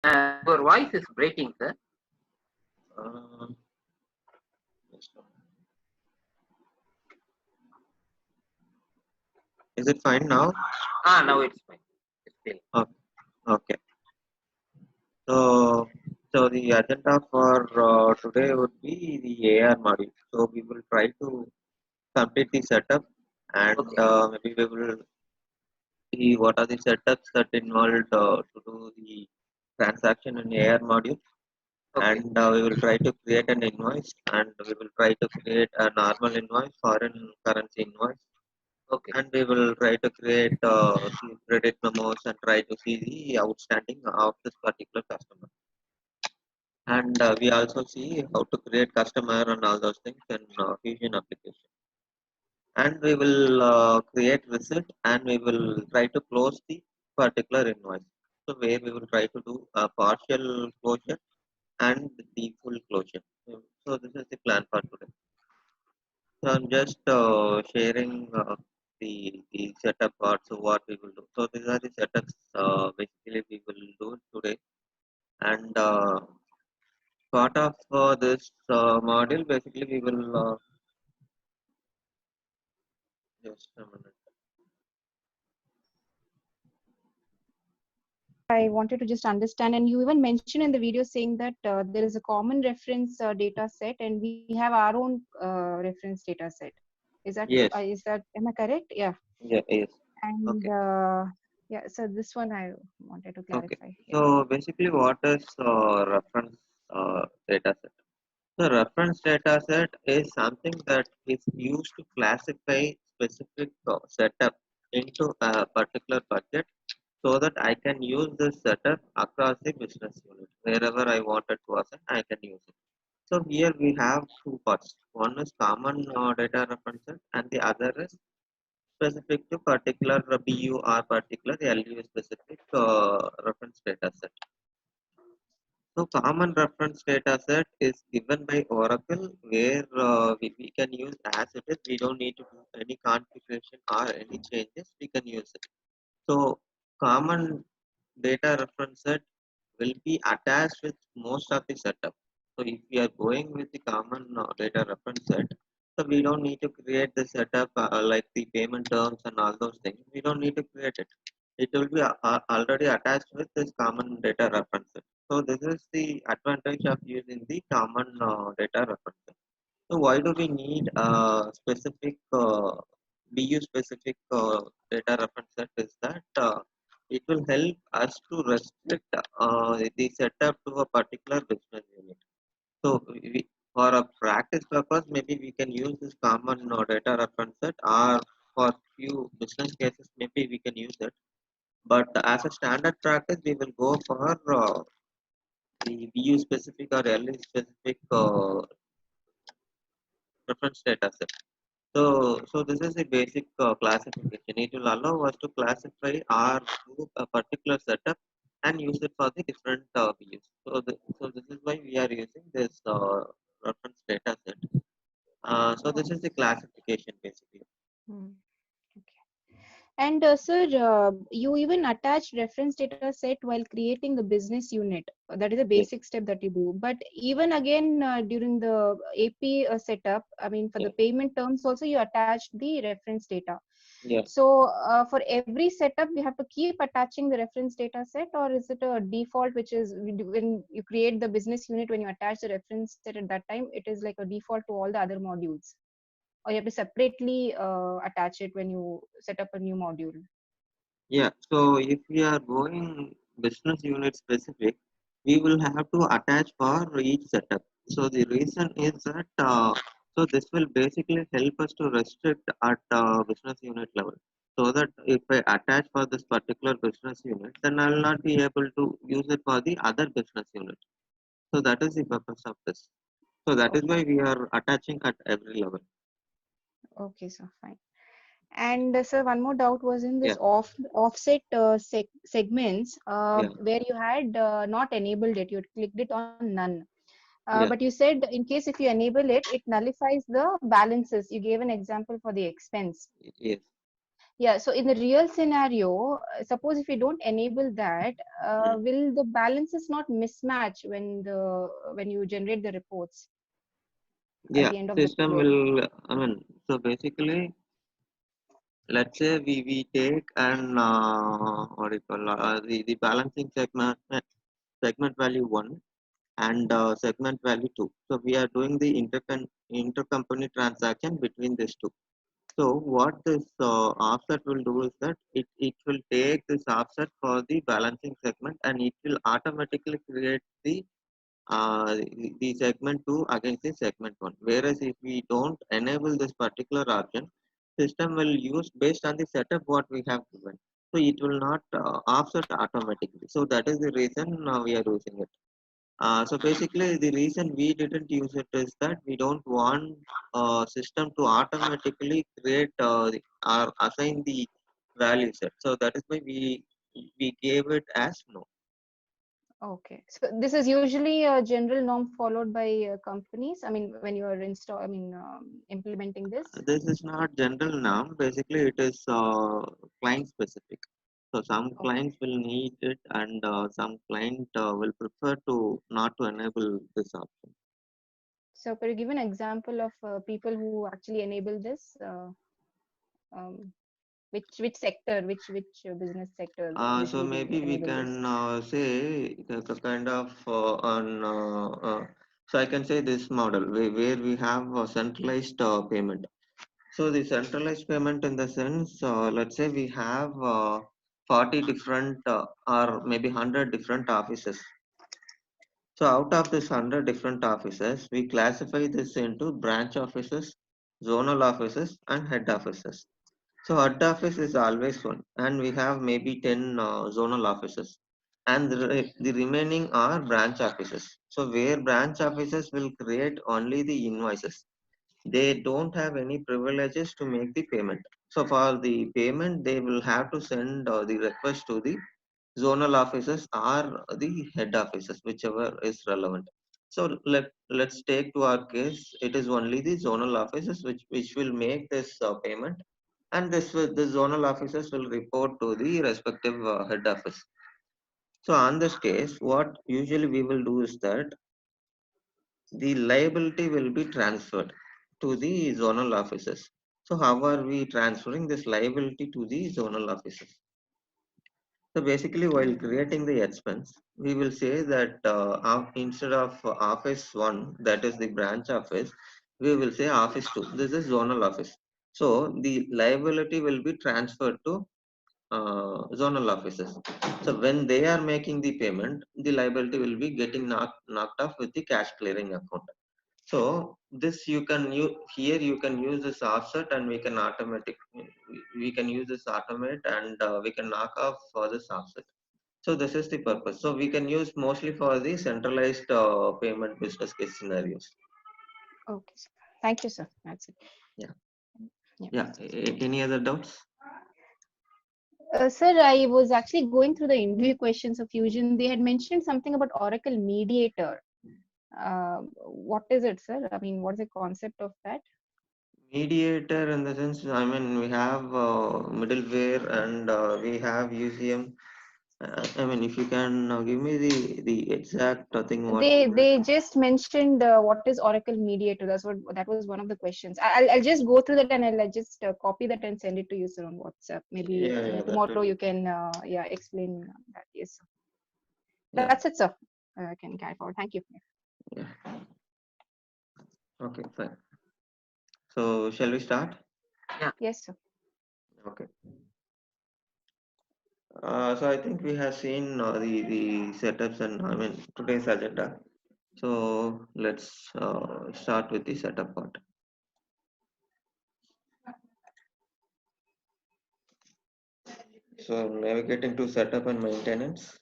Your voice is breaking, sir. Uh, just a minute. Is it fine now? Now it's fine. It's still. Okay. Okay. So, so the agenda for today would be the AR module. So we will try to complete the setup, and Okay. maybe we will see what are the setups that involved to do the transaction in AR module, Okay. and we will try to create an invoice, and we will try to create a normal invoice, foreign currency invoice, Okay. and we will try to create the credit memos and try to see the outstanding of this particular customer. And we also see how to create customer and all those things in Fusion application. And we will create receipt, and we will try to close the particular invoice. So where we will try to do a partial closure and the full closure. So this is the plan for today. So I'm just sharing the setup parts of what we will do. So these are the setups basically we will do today. And part of this module, basically we will just a minute. I wanted to just understand, and you even mentioned in the video saying that there is a common reference data set, and we have our own reference data set. Is that true? Yes, Am I correct? Yeah. yeah, yes. And Okay, yeah, so this one I wanted to okay. clarify. Yeah. So basically, what is reference data set? The reference data set is something that is used to classify specific setup into a particular bucket so that I can use this setup across the business unit. Wherever I wanted to assign, I can use it. So here we have two parts. One is common data reference set, and the other is specific to particular BU or particular LU specific reference data set. So common reference data set is given by Oracle where we can use as it is. We don't need to do any configuration or any changes. We can use it. So common data reference set will be attached with most of the setup. So if we are going with the common data reference set, so we don't need to create the setup like the payment terms and all those things. We don't need to create it. It will be already attached with this common data reference set. So this is the advantage of using the common data reference set. So why do we need a specific BU specific data reference set is that it will help us to restrict the setup to a particular business unit. So for a practice purpose, maybe we can use this common data reference set, or for few business cases, maybe we can use it. But as a standard practice, we will go for the BU specific or LE specific reference data set. So this is the basic classification. It will allow us to classify our group a particular setup and use it for the different views. So this is why we are using this reference data set. So this is the classification basically. Hmm. And sir, you even attach reference data set while creating the business unit. That is a Yes, basic step that you do. But even again, during the AP setup, I mean, for the yes, payment terms also, you attach the reference data. yeah. So for every setup, we have to keep attaching the reference data set, or is it a default, which is when you create the business unit, when you attach the reference set at that time, it is like a default to all the other modules? Or you have to separately attach it when you set up a new module? Yeah, so if we are going business unit specific, we will have to attach for each setup. So the reason is that so this will basically help us to restrict at business unit level. So that if I attach for this particular business unit, then I will not be able to use it for the other business unit. So that is the purpose of this. So that is Okay. why we are attaching at every level. Okay, so fine. And sir, one more doubt was in Yeah, this offset segments yeah, where you had not enabled it. You had clicked it on none. yeah, But you said in case if you enable it, it nullifies the balances. You gave an example for the expense. yes, Yeah, so in the real scenario, suppose if you don't enable that, will the balances not mismatch when you generate the reports at Yeah, the end of the system period? will, I mean, so basically, let's say we take an, what do you call, the balancing segment value 1 and segment value 2. So we are doing the intercompany transaction between these two. So what this offset will do is that it will take this offset for the balancing segment and it will automatically create the segment 2 against the segment 1. Whereas if we don't enable this particular option, system will use based on the setup what we have given. So it will not offset automatically. So that is the reason we are using it. So basically, the reason we didn't use it is that we don't want system to automatically create or assign the value set. So that is why we gave it as no. Okay, so this is usually a general norm followed by companies. I mean, when you are implementing this. This is not general norm. Basically, it is client specific. So some Okay. clients will need it, and some client will prefer to not to enable this option. So could you give an example of people who actually enable this? Um, which sector, which business sector So usually maybe we enable this? can say the kind of so I can say this model where we have a centralized payment. So the centralized payment in the sense, let's say we have 40 different or maybe 100 different offices. So out of this 100 different offices, we classify this into branch offices, zonal offices, and head offices. So head office is always one, and we have maybe 10 zonal offices, and the remaining are branch offices. So where branch offices will create only the invoices, they don't have any privileges to make the payment. So for the payment, they will have to send the request to the zonal offices or the head offices, whichever is relevant. So let's take to our case, it is only the zonal offices which will make this payment, and the zonal officers will report to the respective head office. So on this case, what usually we will do is that the liability will be transferred to the zonal officers. So how are we transferring this liability to the zonal officers? So basically, while creating the expense, we will say that instead of office one, that is the branch office, we will say office two. This is zonal office. So the liability will be transferred to zonal offices. So when they are making the payment, the liability will be getting knocked off with the cash clearing account. So this you can use here. You can use this offset, and we can use this automate, and we can knock off for this offset. So this is the purpose. So we can use mostly for the centralized payment business case scenarios. Okay, sir. Thank you, sir. That's it. Yeah. Yeah. Yeah. Any other doubts? Sir, I was actually going through the interview questions of Fusion. They had mentioned something about Oracle Mediator. What is it, sir? I mean, what is the concept of that? Mediator in the sense, I mean, we have middleware and we have UCM. I mean, if you can give me the exact thing what you meant. They just mentioned what is Oracle Mediator. That was one of the questions. I'll just go through that and I'll just copy that and send it to you, sir, on WhatsApp. Maybe Yeah, yeah, that tomorrow will. you can explain that. Yes, sir. Yeah, That's it, sir. I can carry forward. Thank you. yeah. Okay, fine. So shall we start? Yeah. Yes, sir. Okay. So I think we have seen the setups and I mean today's agenda. So let's start with the setup part. So navigating to setup and maintenance,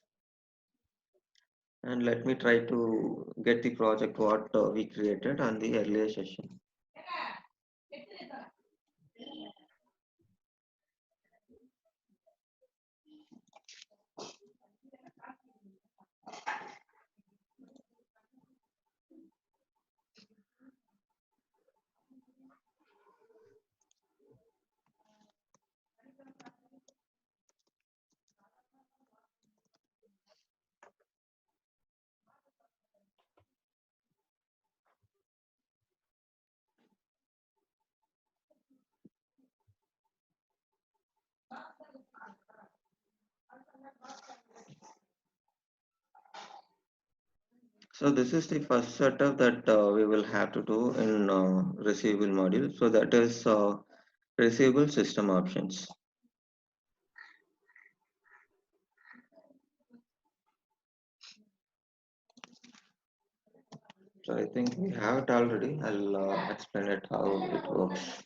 and let me try to get the project what we created on the earlier session. So this is the first setup that we will have to do in receivable module. So that is receivable system options. So I think we have it already. I'll explain it how it works.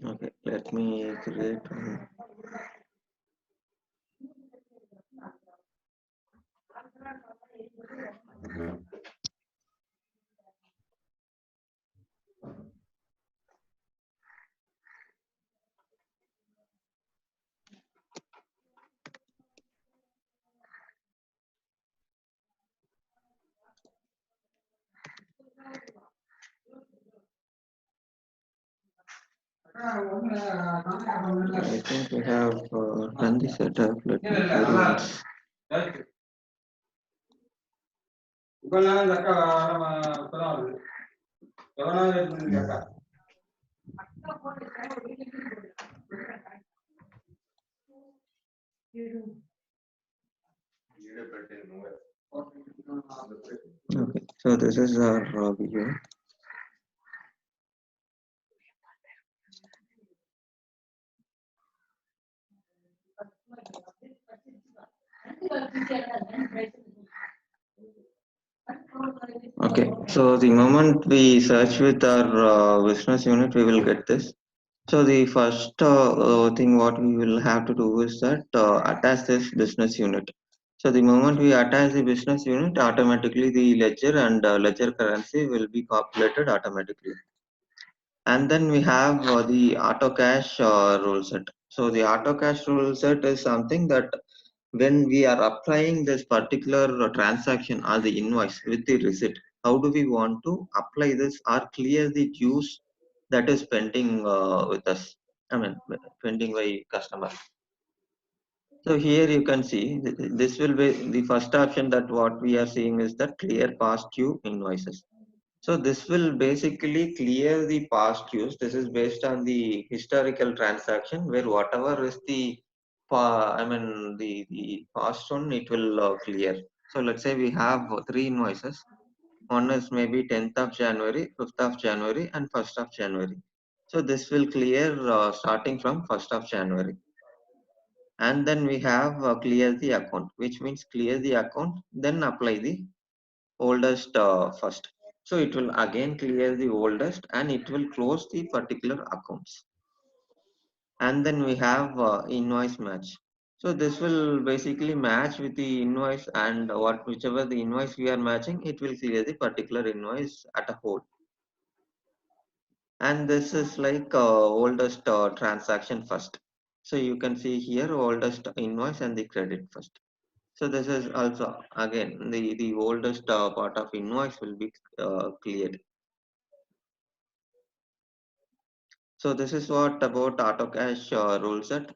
Okay, let me create one. I think we have done the setup. Let me query once. Okay, so this is our view. Okay, so the moment we search with our business unit, we will get this. So the first thing what we will have to do is that attach this business unit. So the moment we attach the business unit, automatically the ledger and ledger currency will be populated automatically. And then we have the auto cash rule set. So the auto cash rule set is something that when we are applying this particular transaction or the invoice with the receipt, how do we want to apply this or clear the dues that is pending with us? I mean, pending by customer. So here you can see this will be the first option that what we are seeing is that clear past due invoices. So this will basically clear the past dues. This is based on the historical transaction where whatever is the the past one it will clear. So let's say we have three invoices. One is maybe 10th of January, 5th of January, and 1st of January. So this will clear starting from 1st of January. And then we have clear the account, which means clear the account, then apply the oldest first. So it will again clear the oldest and it will close the particular accounts. And then we have invoice match. So this will basically match with the invoice and whichever the invoice we are matching, it will clear the particular invoice at a whole. And this is like oldest transaction first. So you can see here oldest invoice and the credit first. So this is also again the oldest part of invoice will be cleared. So this is what about auto cash rule set,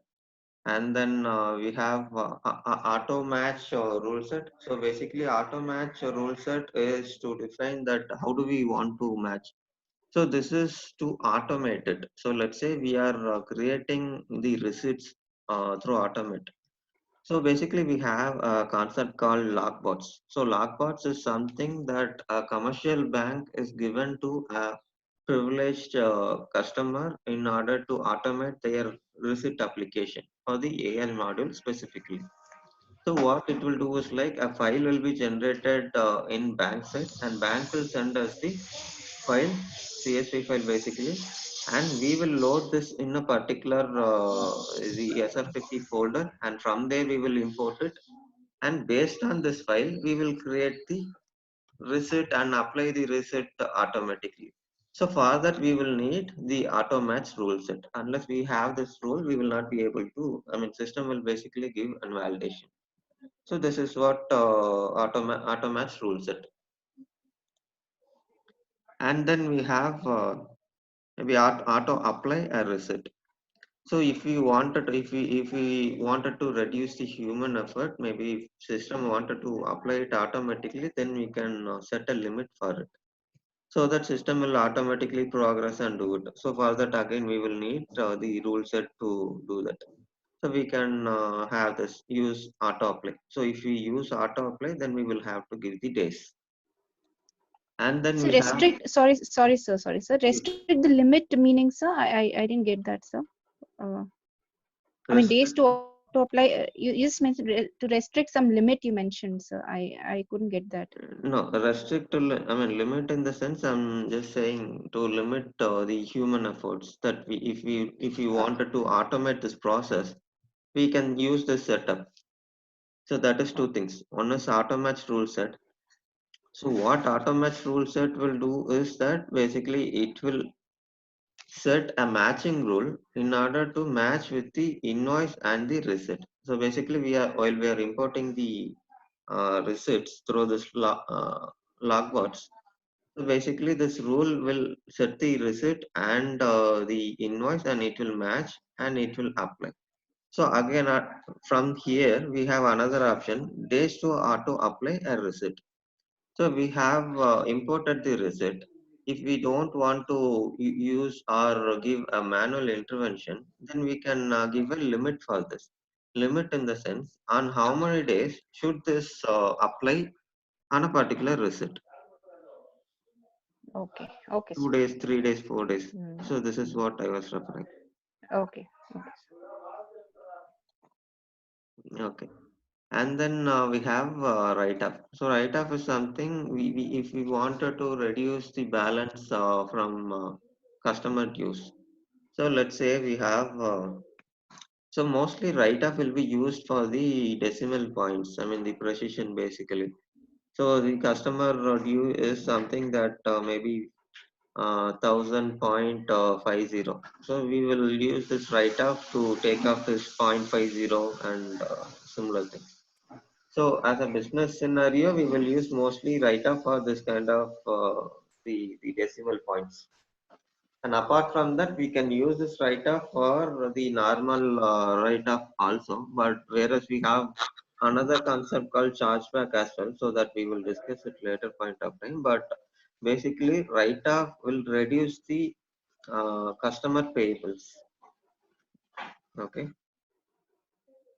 and then we have auto match rule set. So basically, auto match rule set is to define that how do we want to match. So this is to automate it. So let's say we are creating the receipts through automate. So basically, we have a concept called lockbots. So lockbots is something that a commercial bank is given to a privileged customer in order to automate their receipt application for the AI module specifically. So what it will do is like a file will be generated in bank side and bank will send us the file, CSV file basically, and we will load this in a particular the SR50 folder, and from there we will import it, and based on this file we will create the receipt and apply the receipt automatically. So for that we will need the auto match rule set. Unless we have this rule, we will not be able to. I mean, system will basically give invalidation. So this is what auto match rule set. And then we have maybe auto apply a receipt. So if we wanted to reduce the human effort, maybe if system wanted to apply it automatically, then we can set a limit for it. So that system will automatically progress and do it. So for that again we will need the rule set to do that. So we can have this use auto apply. So if we use auto apply, then we will have to give the days. And then So we have restrict, sorry, sir. Restrict the limit meaning, sir. I didn't get that, sir. Uh, I mean, days restrict. to auto apply. You just mentioned to restrict some limit. You mentioned, sir. I couldn't get that. No, restrict to, I mean, limit in the sense I'm just saying to limit the human efforts that if we wanted to automate this process, we can use this setup. So that is two things. One is automate rule set. So what automate rule set will do is that basically it will set a matching rule in order to match with the invoice and the receipt. So basically while we are importing the receipts through this logbots. So basically, this rule will set the receipt and the invoice, and it will match and it will apply. So again, from here we have another option: days to auto apply a receipt. So we have imported the receipt. If we don't want to use or give a manual intervention, then we can give a limit for this. Limit in the sense on how many days should this apply on a particular receipt. Okay. Okay, sir. 2 days, 3 days, 4 days. Hmm. So this is what I was referring. Okay. Okay. Okay. And then we have write-off. So write-off is something we if we wanted to reduce the balance from customer dues. So let's say we have so mostly write-off will be used for the decimal points. I mean the precision basically. So the customer due is something that maybe 1000.50. So we will use this write-off to take off this 0.50 and similar things. So as a business scenario, we will use mostly write-off for this kind of the decimal points. And apart from that, we can use this write-off for the normal write-off also. But whereas we have another concept called chargeback as well, so that we will discuss it later point of time. But basically, write-off will reduce the customer payables. Okay.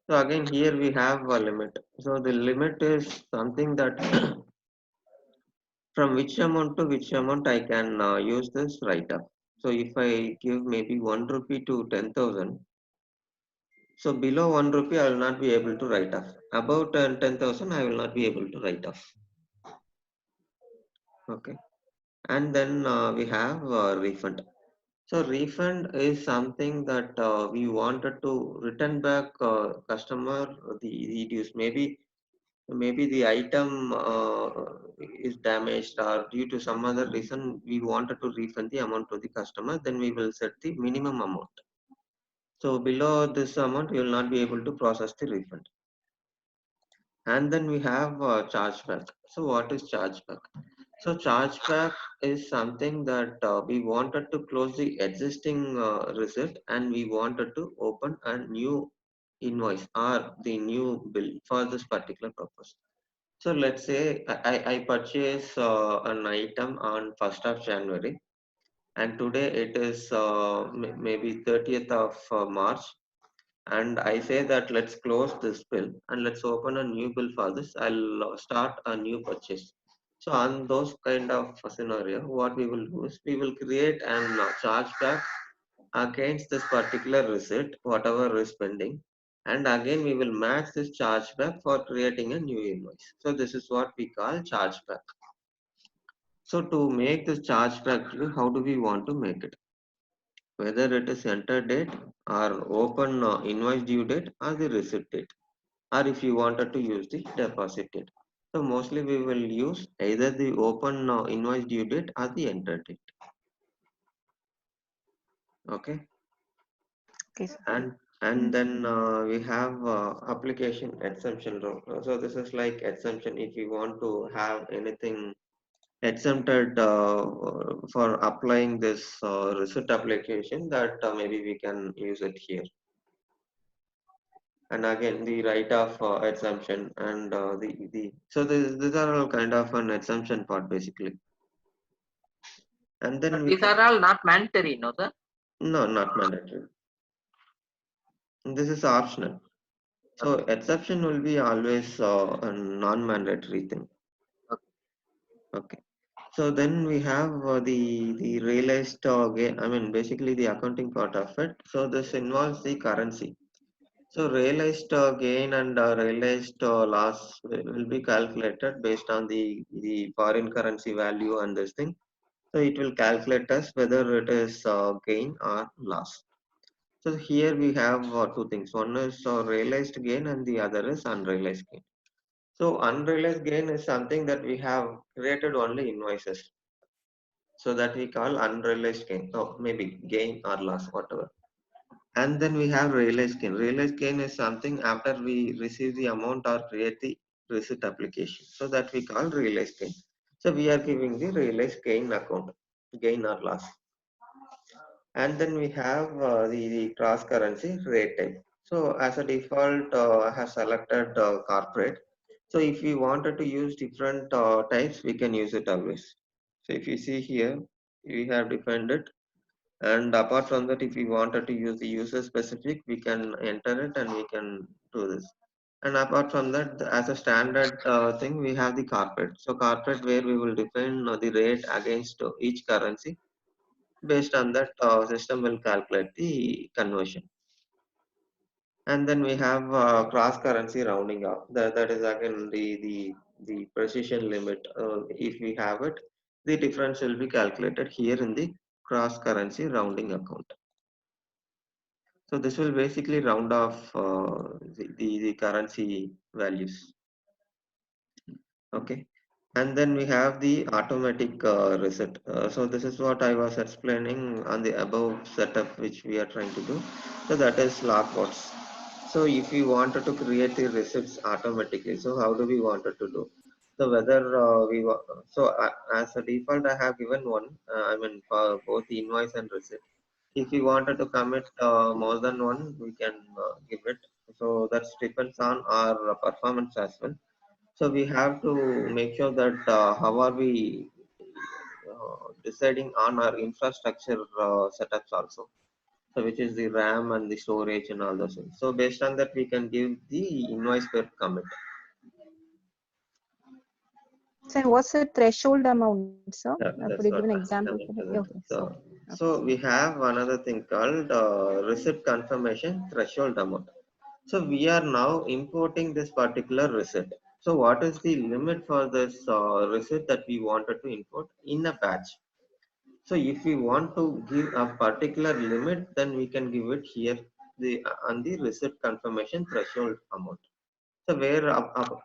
So again, here we have a limit. So the limit is something that from which amount to which amount I can use this write-off. So if I give maybe 1 rupee to 10,000, so below 1 rupee I will not be able to write off. Above 10,000 I will not be able to write off. Okay. And then we have refund. So refund is something that we wanted to return back customer the dues. Maybe the item is damaged or due to some other reason we wanted to refund the amount to the customer, then we will set the minimum amount. So below this amount, you will not be able to process the refund. And then we have chargeback. So what is chargeback? So chargeback is something that we wanted to close the existing receipt and we wanted to open a new invoice or the new bill for this particular purpose. So let's say I purchase an item on 1st of January and today it is maybe 30th of March, and I say that let's close this bill and let's open a new bill for this. I'll start a new purchase. So on those kind of scenario, what we will do is we will create an chargeback against this particular receipt, whatever is pending. And again, we will match this chargeback for creating a new invoice. So this is what we call chargeback. So to make this chargeback due, how do we want to make it? Whether it is enter date or open invoice due date or the receipt date, or if you wanted to use the deposit date. So mostly we will use either the open invoice due date or the enter date. Okay. Okay, sir. And then we have application exemption rule. So this is like exemption if you want to have anything exempted for applying this receipt application, that maybe we can use it here. And again, the right of exemption and the so these are all kind of an exemption part basically. And then But these are all not mandatory, no, sir? no, not mandatory. This is optional. So exception will be always a non-mandatory thing. Okay. Okay. So then we have the realized gain. I mean, basically the accounting part of it. So this involves the currency. So realized gain and realized loss will be calculated based on the foreign currency value and this thing. So it will calculate us whether it is gain or loss. So here we have two things. One is realized gain and the other is unrealized gain. So unrealized gain is something that we have created only invoices. So that we call unrealized gain. Oh, maybe gain or loss, whatever. And then we have realized gain. Realized gain is something after we receive the amount or create the receipt application. So that we call realized gain. So we are giving the realized gain account, gain or loss. And then we have the cross currency rate type. So as a default, I have selected corporate. So if we wanted to use different types, we can use it always. So if you see here, we have defined it. And apart from that, if we wanted to use the user specific, we can enter it and we can do this. And apart from that, as a standard thing, we have the corporate. So corporate where we will define the rate against each currency. Based on that, system will calculate the conversion. And then we have cross currency rounding off. That is again the precision limit. If we have it, the difference will be calculated here in the cross currency rounding account. So this will basically round off the currency values. Okay. And then we have the automatic reset. So this is what I was explaining on the above setup which we are trying to do. So that is lockbots. So if we wanted to create the receipts automatically, so how do we wanted to do? So whether as a default, I have given one. I mean for both the invoice and receipt. If we wanted to commit more than one, we can give it. So that depends on our performance as well. So we have to make sure that how are we deciding on our infrastructure setups also. So which is the RAM and the storage and all those things. So based on that, we can give the invoice per commit. So what's the threshold amount, sir? Yeah, Could you that's give an what example I'm for that? telling. Okay, So, okay. so we have another thing called receipt confirmation threshold amount. So we are now importing this particular receipt. So what is the limit for this receipt that we wanted to import in a batch? So if we want to give a particular limit, then we can give it here the on the receipt confirmation threshold amount. So where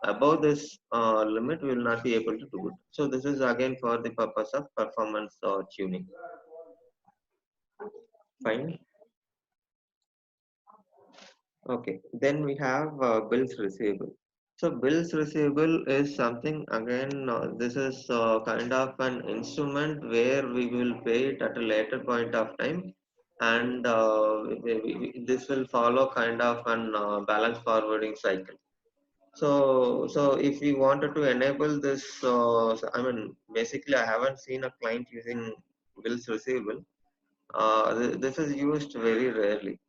above this limit, we will not be able to do it. So this is again for the purpose of performance tuning. Fine. Okay. Then we have bills receivable. So bills receivable is something again. This is kind of an instrument where we will pay it at a later point of time, and this will follow kind of an balance forwarding cycle. So if we wanted to enable this, I mean, basically, I haven't seen a client using bills receivable. This is used very rarely.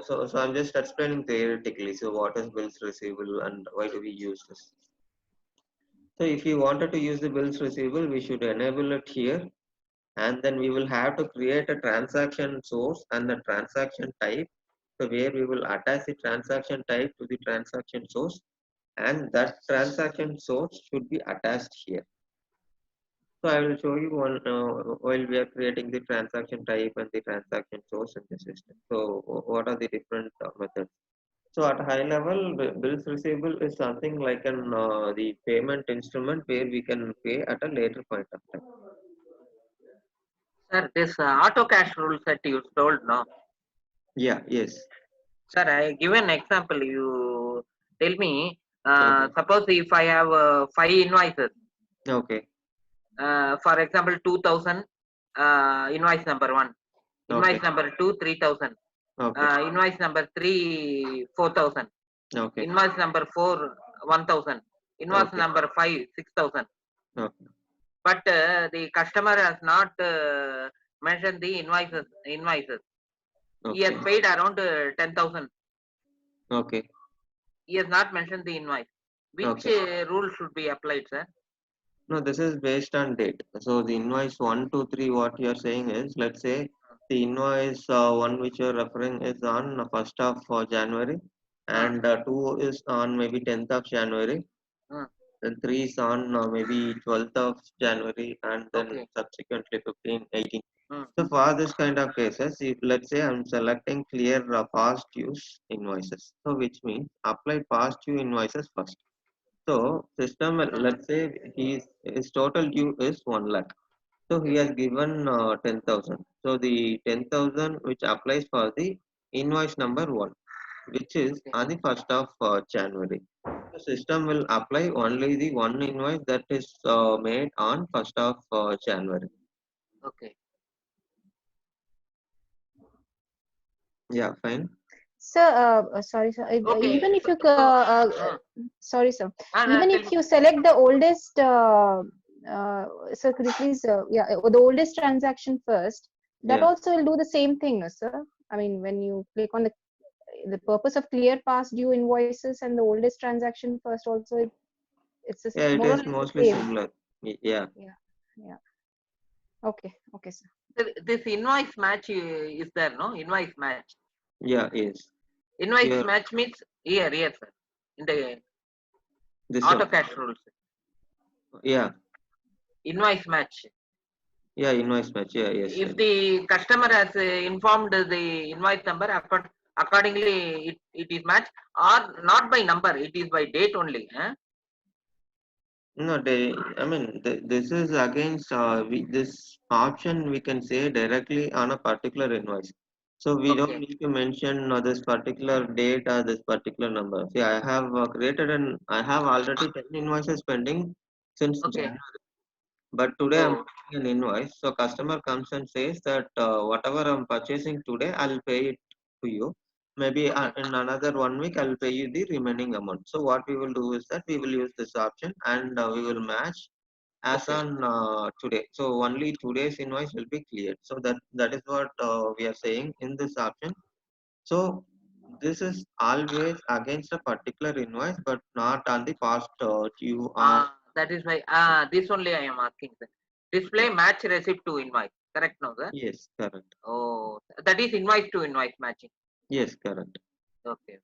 So I'm just explaining theoretically. So what is bills receivable and why do we use this? So if you wanted to use the bills receivable, we should enable it here, and then we will have to create a transaction source and the transaction type. So where we will attach the transaction type to the transaction source, and that transaction source should be attached here. So I will show you one while we are creating the transaction type and the transaction source in the system. So what are the different methods? So at high level, bills receivable is something like an the payment instrument where we can pay at a later point of time. Sir, this auto cash rules that you told, no? Yeah. Yes. Sir, I give an example. You tell me, Okay. suppose if I have 5 invoices, Okay. For example, 2000, invoice number 1. Invoice Okay. number 2, 3000. Okay. Invoice number 3, 4000. Okay. Invoice number 4, 1000. Invoice Okay. number 5, 6000. Okay. But the customer has not mentioned the invoices. He has Okay. paid around 10,000. Okay. He has not mentioned the invoice. Which Okay. rule should be applied, sir? No, this is based on date. So the invoice 1, 2, 3, what you're saying is, let's say the invoice one which you're referring is on 1st of January, Uh, and 2 is on maybe 10th of January, uh, then 3 is on maybe 12th of January, and then okay. subsequently 15, 18. Mm, So for this kind of cases, if let's say I'm selecting clear past use invoices, so which means apply past due invoices first. So system, mm, let's say his total due is 1 lakh. So he okay. has given 10,000. So the 10,000 which applies for the invoice number 1, which is Okay. on the 1st of January. The system will apply only the one invoice that is made on 1st of January. Okay. Yeah, fine. Sir, sorry, sir. Okay. Even if you, So, sorry, sir. no, Even tell if me. you select the oldest, sir, could you please, yeah, the oldest transaction first, that Yeah. also will do the same thing, no, sir? I mean, when you click on the purpose of clear past due invoices and the oldest transaction first, also it's just Yeah, it more or is less the mostly same. similar. Yeah. Yeah, yeah. Okay, okay, sir. This invoice match is there, no? Invoice match. Yeah, yes. Invoice Here, match means here, sir. In the this auto one. cash rules. Yeah. Invoice match. Yeah, invoice match. Yeah, yes, If yes. the customer has informed the invoice number, accordingly it is matched, or not by number, it is by date only. No, I mean, this is against this option we can say directly on a particular invoice. So we don't Okay. need to mention this particular date or this particular number. See, I have already 10 invoices pending since Okay. January. But today I'm Oh, getting an invoice. So customer comes and says that whatever I'm purchasing today, I'll pay it to you. Maybe okay. in another 1 week, I'll pay you the remaining amount. So what we will do is that we will use this option, and we will match as Okay. on today. So only today's invoice will be cleared. So that is what we are saying in this option. So this is always against a particular invoice, but not on the past due or That is why this only I am asking, sir. yeah. Display match receipt to invoice. Correct, no, sir? Yes, correct. Oh, that is invoice to invoice matching. Yes, correct. Okay.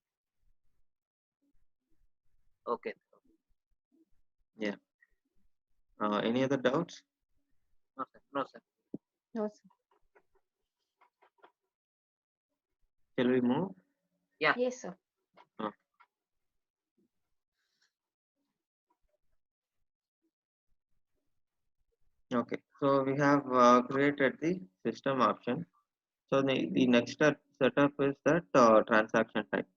Okay. Yeah. Any other doubts? No, sir. No, sir. No, sir. Shall we move? Yeah. Yes, sir. Uh, okay. So we have created the system option. So the next setup is that transaction type.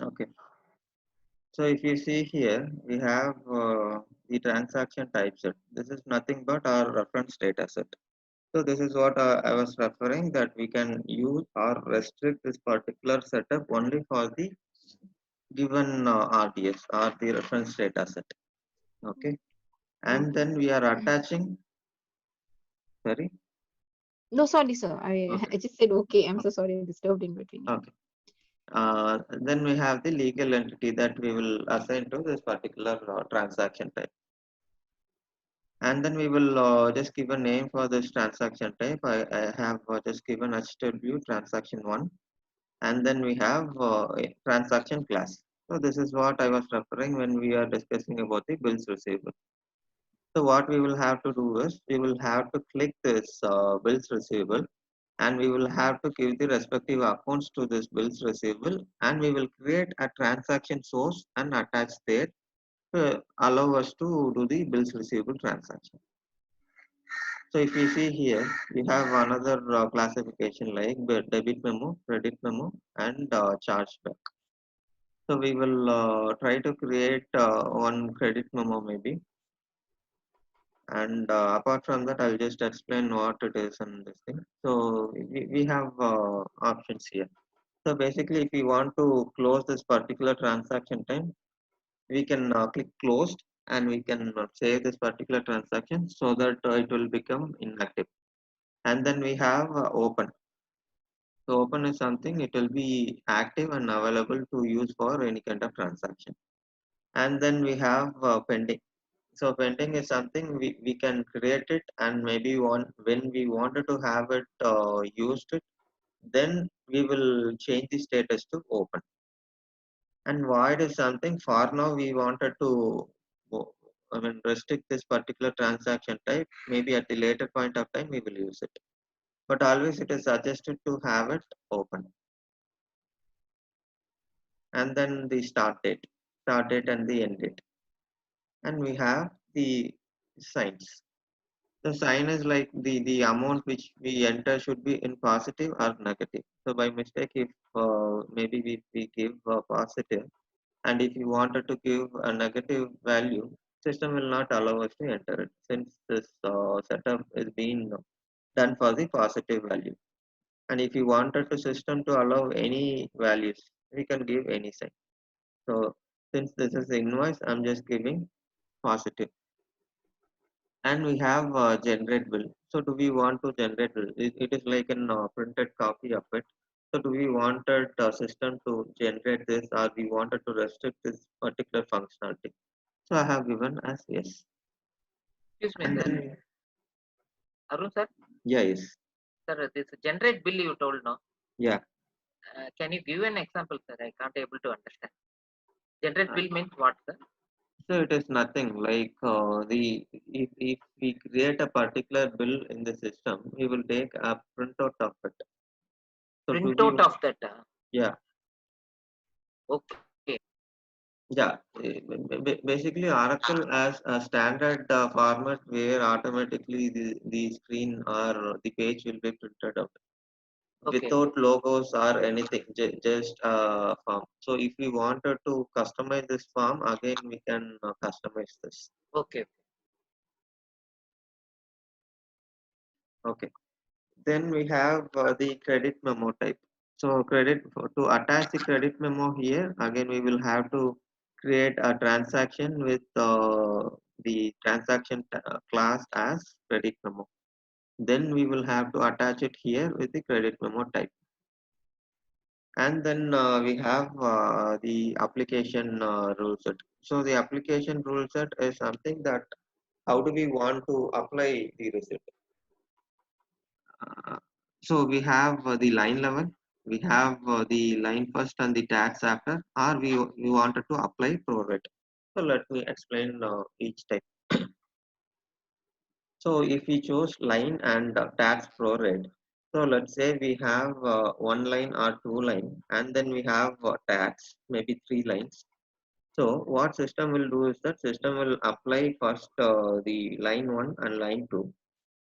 Okay. So if you see here, we have the transaction type set. This is nothing but our reference data set. So this is what I was referring, that we can use or restrict this particular setup only for the given RDS or the reference data set. Okay. And Okay. then we are attaching, sorry. No, sorry, sir. Okay. I just said okay. I'm so sorry. I disturbed in between. Yeah. Okay. Then we have the legal entity that we will assign to this particular transaction type. And then we will just give a name for this transaction type. I have just given HW transaction 1, and then we have a transaction class. So this is what I was referring when we are discussing about the bills receivable. So what we will have to do is we will have to click this bills receivable, and we will have to give the respective accounts to this bills receivable, and we will create a transaction source and attach there to allow us to do the bills receivable transaction. So if you see here, we have another classification like debit memo, credit memo, and chargeback. So we will try to create one credit memo maybe, and apart from that, I'll just explain what it is and this thing. So we have options here. So basically, if we want to close this particular transaction time, we can click closed, and we can save this particular transaction so that it will become inactive. And then we have open. So open is something, it will be active and available to use for any kind of transaction. And then we have pending. So pending is something we can create it, and maybe when we wanted to have it used it, then we will change the status to open. And void is something for now we wanted to restrict this particular transaction type. Maybe at the later point of time we will use it. But always it is suggested to have it open. And then the start date and the end date. And we have the signs. The sign is like the amount which we enter should be in positive or negative. So by mistake, if maybe we give positive, and if you wanted to give a negative value, system will not allow us to enter it since this setup is being done for the positive value. And if you wanted the system to allow any values, we can give any sign. So since this is the invoice, I'm just giving positive. And we have generate bill. So do we want to generate bill? It is like an printed copy of it. So do we wanted system to generate this, or we wanted to restrict this particular functionality? So I have given as yes. Excuse me, And sir. then Arun, sir. yeah, yes, Sir, this generate bill you told no. yeah. Can you give an example, sir? I can't able to understand. Generate Uh, bill means what, sir? so it is nothing like the if we create a particular bill in the system, we will take a printout of it. So to be Printout of that. yeah. Okay. Yeah, basically Oracle as a standard format where automatically the screen or the page will be printed out Okay. without logos or anything, just a form. So if we wanted to customize this form, again we can customize this. Okay. Okay. Then we have the credit memo type. So to attach the credit memo here, again we will have to create a transaction with the transaction class as credit memo. Then we will have to attach it here with the credit memo type. And then we have the application rule set. So the application rule set is something that how do we want to apply the receipt? Uh, so we have the line level, we have the line first and the tax after, or we wanted to apply prorate. So let me explain each type. So if we choose line and tax prorate, so let's say we have one line or two line, and then we have tax, maybe three lines. So what system will do is that system will apply first the line one and line two.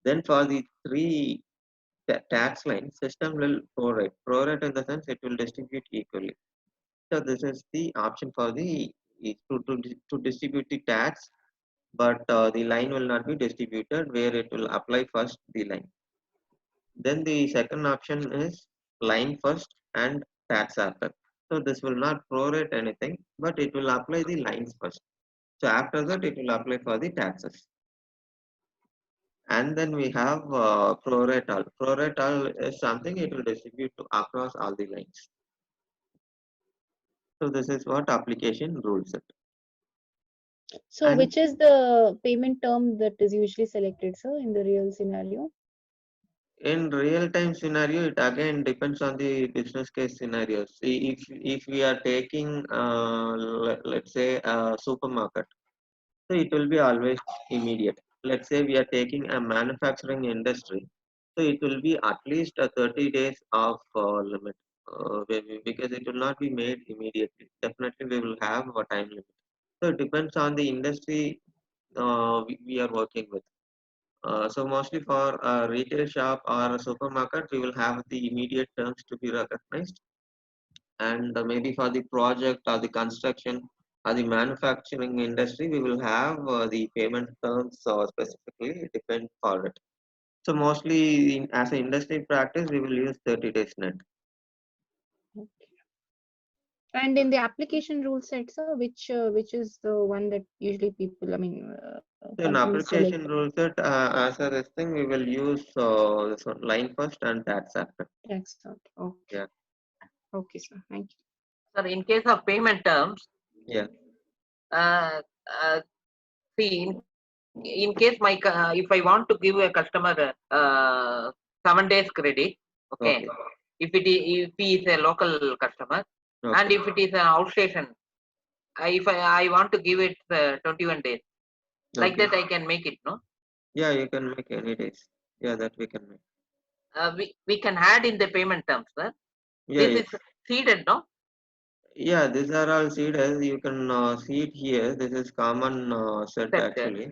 Then for the three tax line, system will prorate. Prorate in the sense it will distribute equally. So this is the option for the to distribute the tax, but the line will not be distributed where it will apply first the line. Then the second option is line first and tax after. So this will not prorate anything, but it will apply the lines first. So after that, it will apply for the taxes. And then we have prorate all. Prorate all is something it will distribute to across all the lines. So this is what application rule set. So And which is the payment term that is usually selected, sir, in the real scenario? in real time scenario, it again depends on the business case scenarios. See, if we are taking let's say a supermarket, so it will be always immediate. Let's say we are taking a manufacturing industry, so it will be at least a 30 days of limit, because it will not be made immediately. Definitely we will have a time limit. So it depends on the industry we are working with. So mostly for a retail shop or a supermarket, we will have the immediate terms to be recognized, and maybe for the project or the construction or the manufacturing industry, we will have the payment terms specifically depend for it. So mostly as an industry practice, we will use 30 days net. And in the application rule set, sir, which is the one that usually people, I mean, So in companies select? application rule set, as a this thing, we will use this one, line first and tax after. Tax out. Okay. Yeah, Okay, sir. Thank you. Sir, in case of payment terms, yeah, uh, uh, see, in case if I want to give a customer 7 days credit, okay, okay, if he is a local customer, and okay, if it is an outstation, if I want to give it 21 days, like okay. that I can make it, no? Yeah, you can make any days. Yeah, that we can make. We can add in the payment terms, sir. Yeah, This is yes. seeded, no? Yeah, these are all seeders. You can see it here. This is common set Set, actually.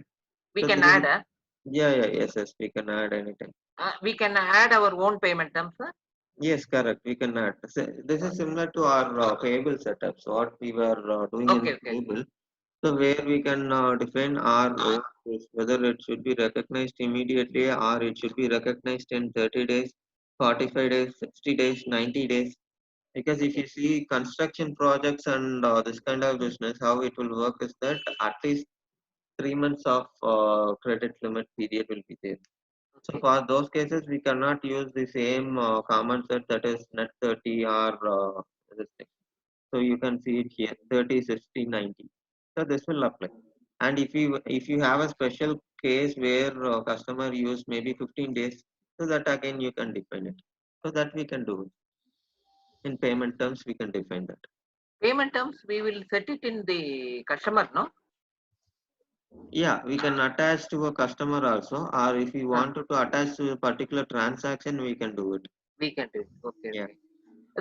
we So can this is, add. yeah, yeah, yes, yes. We can add anything. We can add our own payment terms, sir. Yes, correct. We can add. So this is similar to our payable setups. What we were doing in Okay, okay, payable. So where we can define our own rules, whether it should be recognized immediately or it should be recognized in 30 days, 45 days, 60 days, 90 days. Because if okay, you see construction projects and this kind of business, how it will work is that at least 3 months of credit limit period will be there. So okay, for those cases, we cannot use the same common set, that is net 30 or this thing. So you can see it here 30, 60, 90. So this will apply. And if you have a special case where customer use maybe 15 days, so that again you can define it. So that we can do it. In payment terms, we can define that. payment terms we will set it in the customer, no? Yeah, we can attach to a customer also, or if we uh, wanted to attach to a particular transaction, we can do it. we can do it. Okay, Yeah. okay.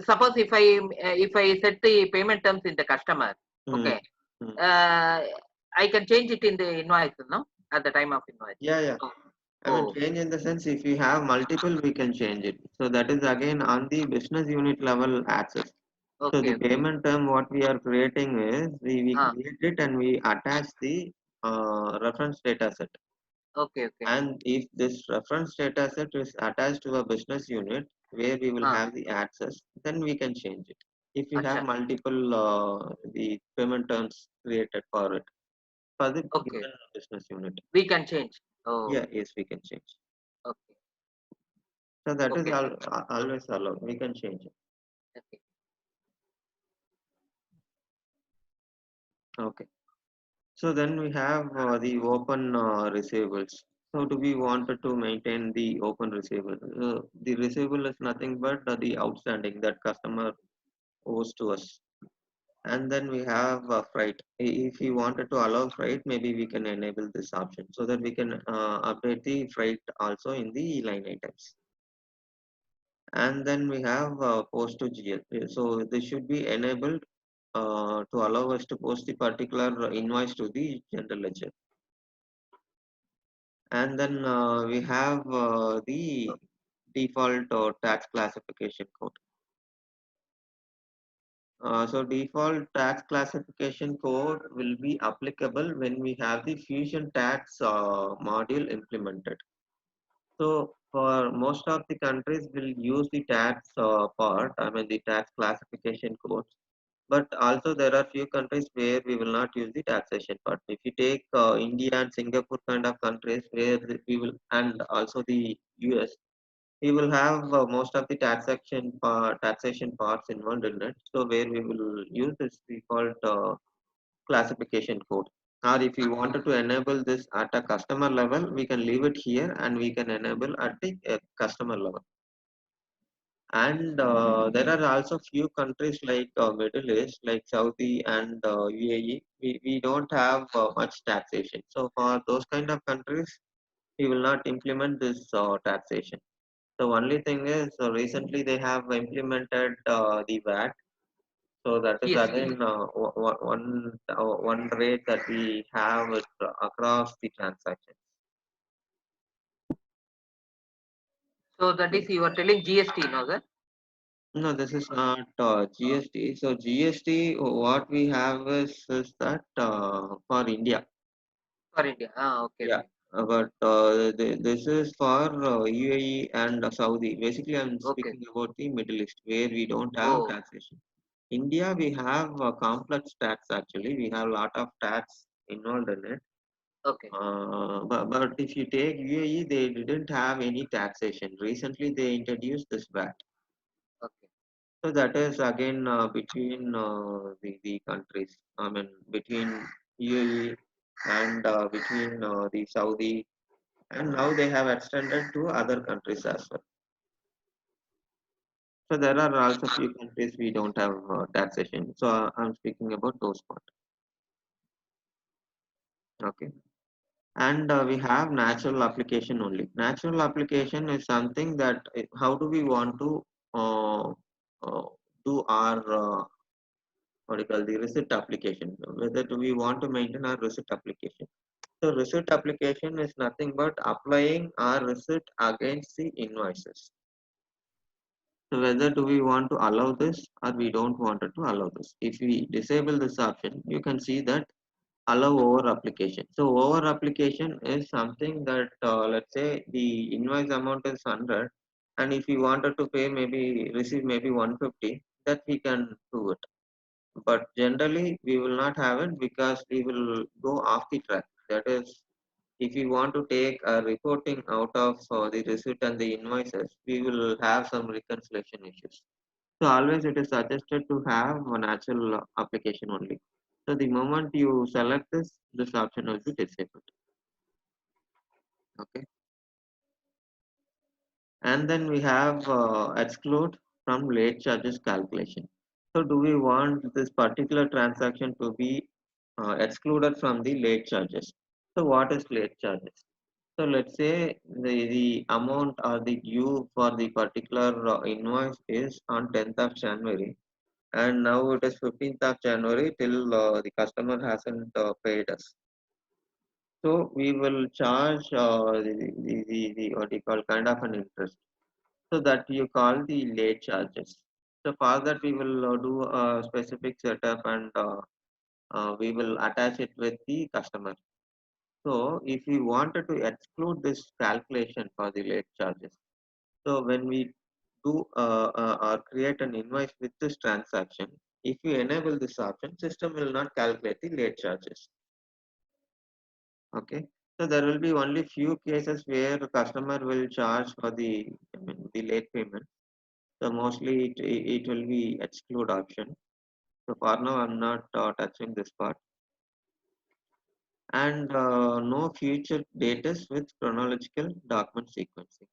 Suppose if I set the payment terms in the customer, Mm, okay, mm. uh, I can change it in the invoice, no? At the time of invoice. Yeah, yeah. I mean, Oh, change in the sense if we have multiple, we can change it. So that is again on the business unit level access. So okay, the okay. payment term what we are creating is we Ah, create it and we attach the reference data set. okay, okay. And if this reference data set is attached to a business unit where we will Ah, have the access, then we can change it. If we have acha. multiple the payment terms created for it for the Okay, given business unit, we can change. Oh, yeah, yes, we can change. okay, So that is okay, always allowed. We can change it. okay. Okay. So then we have the open receivables. So do we wanted to maintain the open receivable? The receivable is nothing but the outstanding that customer owes to us. And then we have freight. If we wanted to allow freight, maybe we can enable this option so that we can update the freight also in the line items. And then we have post to GL. So this should be enabled to allow us to post the particular invoice to the general ledger. And then we have the default tax classification code. So default tax classification code will be applicable when we have the Fusion tax module implemented. So for most of the countries will use the tax part, I mean the tax classification codes. But also there are few countries where we will not use the taxation part. If you take India and Singapore kind of countries where we will, and also the US, we will have most of the taxation parts involved in it. So where we will use this default classification code. Or if we wanted to enable this at a customer level, we can leave it here and we can enable at the customer level. And there are also few countries like Middle East, like Saudi and UAE. We don't have much taxation. So for those kind of countries, we will not implement this taxation. The only thing is, recently they have implemented the VAT. So that is GST. again one rate that we have it, across the transactions. So that is you are telling GST, no, sir? No, this is not GST. So GST, what we have is that for India. For India. Ah, okay, Yeah, okay. but this is for UAE and Saudi. Basically, I'm Okay. speaking about the Middle East, where we don't have Oh, taxation. India, we have a complex tax actually. We have a lot of tax involved in it. okay, But if you take UAE, they didn't have any taxation. Recently, they introduced this VAT. okay. So that is again between the countries. I mean, between UAE and between the Saudi, and now they have extended to other countries as well. So there are also few countries we don't have taxation. So I'm speaking about those part. Okay. And we have natural application only. Natural application is something that how do we want to uh, do our what do you call the receipt application? Whether do we want to maintain our receipt application? So receipt application is nothing but applying our receipt against the invoices. So whether do we want to allow this or we don't want it to allow this. If we disable this option, you can see that allow over application. So over application is something that let's say the invoice amount is 100 and if we wanted to pay maybe receive maybe 150, that we can do it. But generally we will not have it because we will go off the track. That is, if we want to take a reporting out of the receipt and the invoices, we will have some reconciliation issues. So always it is suggested to have a natural application only. So the moment you select this option will be disabled. Okay. And then we have exclude from late charges calculation. So do we want this particular transaction to be excluded from the late charges? So what is late charges? So let's say the amount or the due for the particular invoice is on 10th of January and now it is 15th of January till the customer hasn't paid us. So we will charge the what you call kind of an interest. So that you call the late charges. So for that we will do a specific setup and we will attach it with the customer. So if we wanted to exclude this calculation for the late charges, so when we do or create an invoice with this transaction, if you enable this option, system will not calculate the late charges. Okay. So there will be only few cases where the customer will charge for the late payment. So mostly it will be exclude option. So for now I'm not touching this part. And no future dates with chronological document sequencing.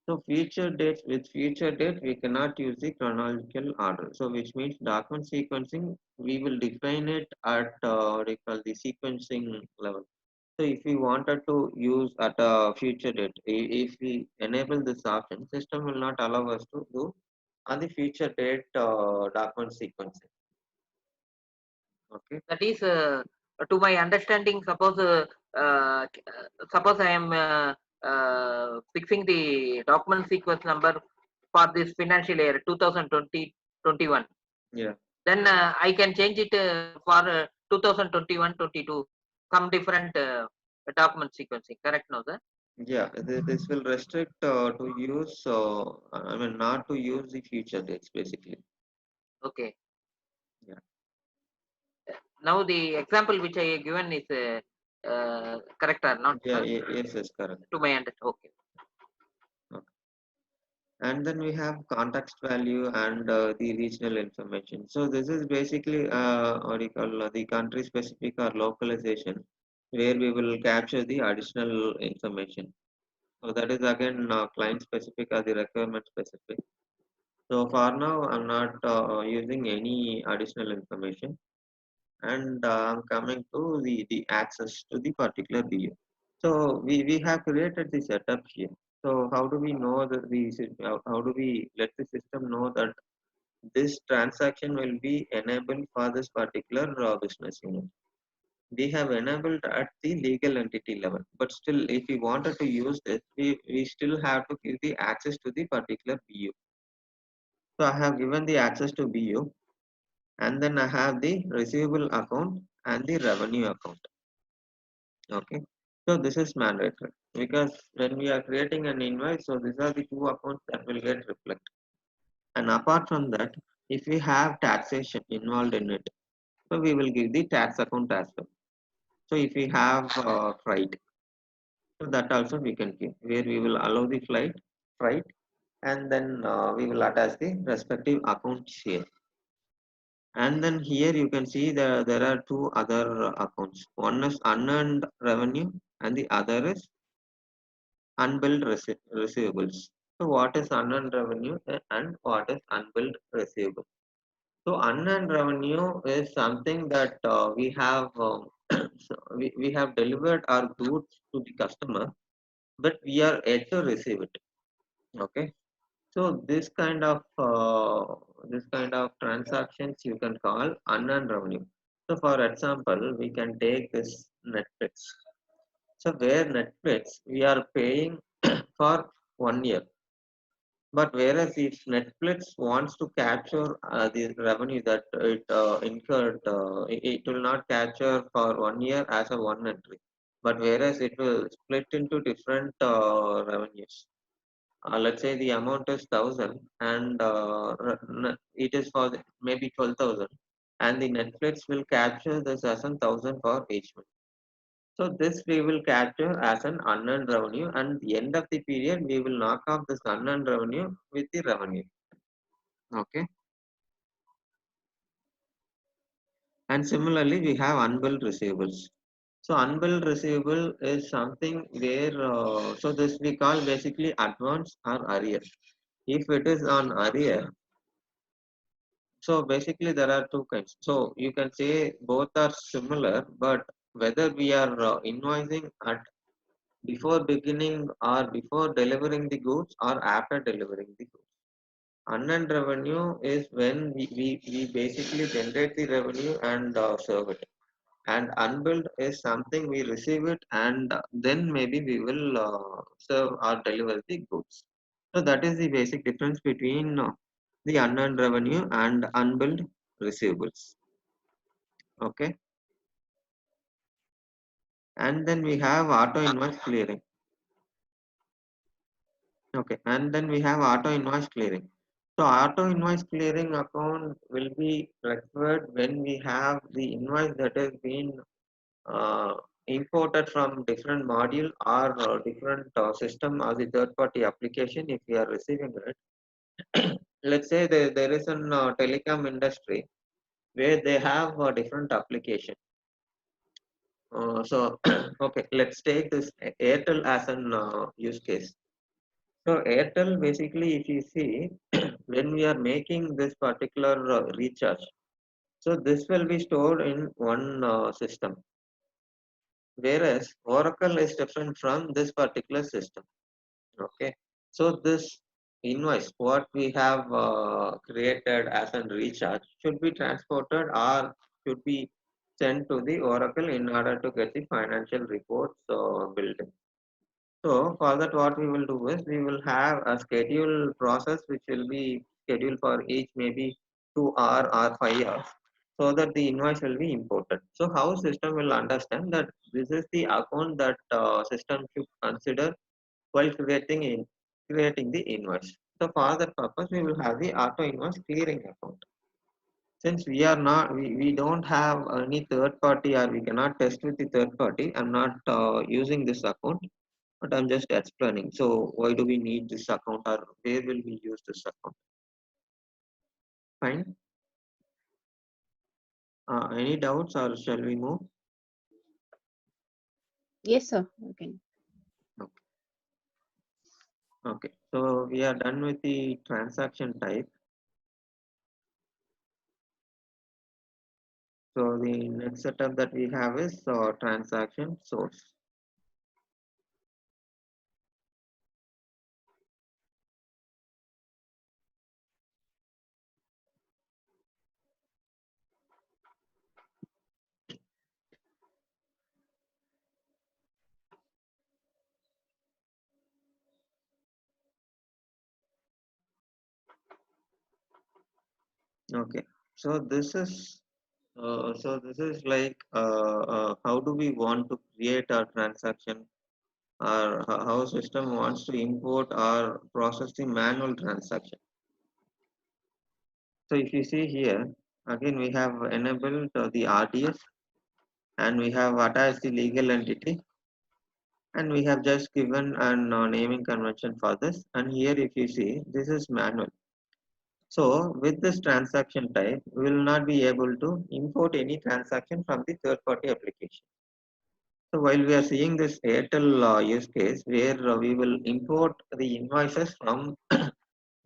So future dates with future date we cannot use the chronological order. So which means document sequencing we will define it at what do you call the sequencing level. So if we wanted to use at a future date, if we enable this option, system will not allow us to do on the future date document sequencing. Okay. That is, to my understanding, suppose I am fixing the document sequence number for this financial year 2020-21. Yeah. Then I can change it for 2021-22, some different document sequencing. Correct, no, sir? Yeah. This will restrict to use. I mean, not to use the future dates basically. Okay. Yeah. Now the example which I given is correct or not, Yeah. sir? Yes. Yes. Correct. To my understanding. Okay. Okay. And then we have context value and the regional information. So this is basically what you call the country specific or localization, where we will capture the additional information. So that is again client specific or the requirement specific. So for now, I'm not using any additional information, and I'm coming to the access to the particular view. So we have created the setup here. So how do we know that how do we let the system know that this transaction will be enabled for this particular business unit? We have enabled at the legal entity level, but still if we wanted to use this, we still have to give the access to the particular BU. So I have given the access to BU, and then I have the receivable account and the revenue account. Okay, so this is mandatory because when we are creating an invoice, so these are the two accounts that will get reflected. And apart from that, if we have taxation involved in it, so we will give the tax account as well. So if we have freight, so that also we can give, where we will allow the freight, and then we will attach the respective accounts here. And then here you can see there are two other accounts. One is unearned revenue and the other is unbilled receivables. So what is unearned revenue and what is unbilled receivable? So unearned revenue is something that we have so we have delivered our goods to the customer, but we are yet to receive it. Okay. So this kind of transactions you can call unearned revenue. So for example, we can take this Netflix. So where Netflix we are paying for 1 year, but whereas if Netflix wants to capture the revenue that it incurred, it will not capture for 1 year as a one entry, but whereas it will split into different revenues. Let's say the amount is 1,000 and it is for maybe 12,000, and the Netflix will capture this as 1,000 for each month. So this we will capture as an unearned revenue, and the end of the period we will knock off this unearned revenue with the revenue. Okay. And similarly, we have unbilled receivables. So unbilled receivable is something where so this we call basically advance or arrear. If it is on arrear, so basically there are two kinds. So you can say both are similar, but whether we are invoicing at before beginning or before delivering the goods or after delivering the goods. Unearned revenue is when we basically generate the revenue and serve it. And unbilled is something we receive it and then maybe we will serve or deliver the goods. So that is the basic difference between the unearned revenue and unbilled receivables. Okay. And then we have auto invoice clearing. Okay. And then we have auto invoice clearing. So auto invoice clearing account will be required when we have the invoice that has been uh, imported from different module or different system or the third party application if we are receiving it. Let's say there is an telecom industry where they have a different application. So okay, let's take this Airtel as an use case. So Airtel basically, if you see, when we are making this particular recharge, so this will be stored in one system, whereas Oracle is different from this particular system. Okay, so this invoice, what we have created as a recharge, should be transported or should be sent to the Oracle in order to get the financial reports built in. So for that, what we will do is we will have a schedule process which will be scheduled for each maybe 2 hour or 5 hours, so that the invoice will be imported. So how system will understand that this is the account that system should consider while creating the invoice. So for that purpose, we will have the auto invoice clearing account. Since we don't have any third party or we cannot test with the third party, I'm not using this account. but I'm just explaining. So why do we need this account, or where will we use this account? Fine. Any doubts, or shall we move? Yes, sir. Okay. Okay. Okay. So we are done with the transaction type. So the next setup that we have is transaction source. Okay. So this is like how do we want to create our transaction, or how system wants to import or process the manual transaction. So if you see here, again we have enabled the RDS, and we have attached the legal entity, and we have just given an naming convention for this. And here if you see, this is manual. So with this transaction type, we will not be able to import any transaction from the third party application. So while we are seeing this Airtel use case where we will import the invoices from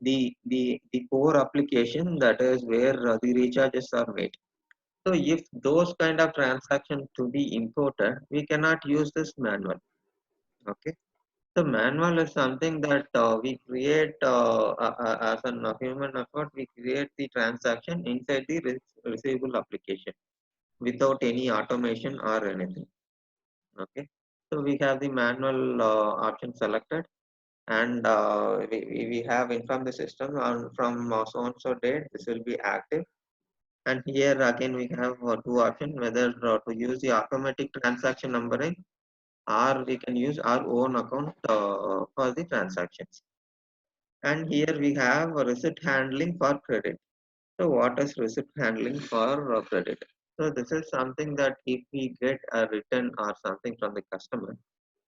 the core application, that is where the recharges are made. So if those kind of transactions to be imported, we cannot use this manual. Okay. So manual is something that we create as a human effort. We create the transaction inside the receivable application without any automation or anything. Okay. So we have the manual option selected, and we have informed the system on from so and so date this will be active. And here again we have two options, whether to use the automatic transaction numbering, or we can use our own account for the transactions. And here we have a receipt handling for credit. So what is receipt handling for credit? So this is something that if we get a return or something from the customer,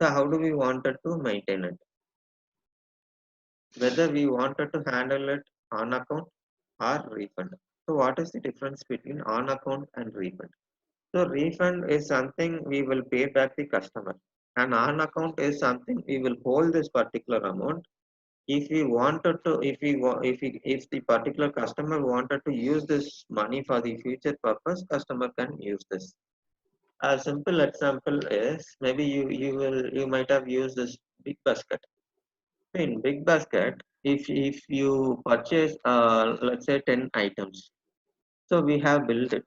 so how do we wanted to maintain it? Whether we wanted to handle it on account or refund. So what is the difference between on account and refund? So refund is something we will pay back the customer, and on account is something we will hold this particular amount. If we wanted to, if the particular customer wanted to use this money for the future purpose, customer can use this. A simple example is, maybe you might have used this big basket. In big basket, if you purchase let's say 10 items, so we have built it,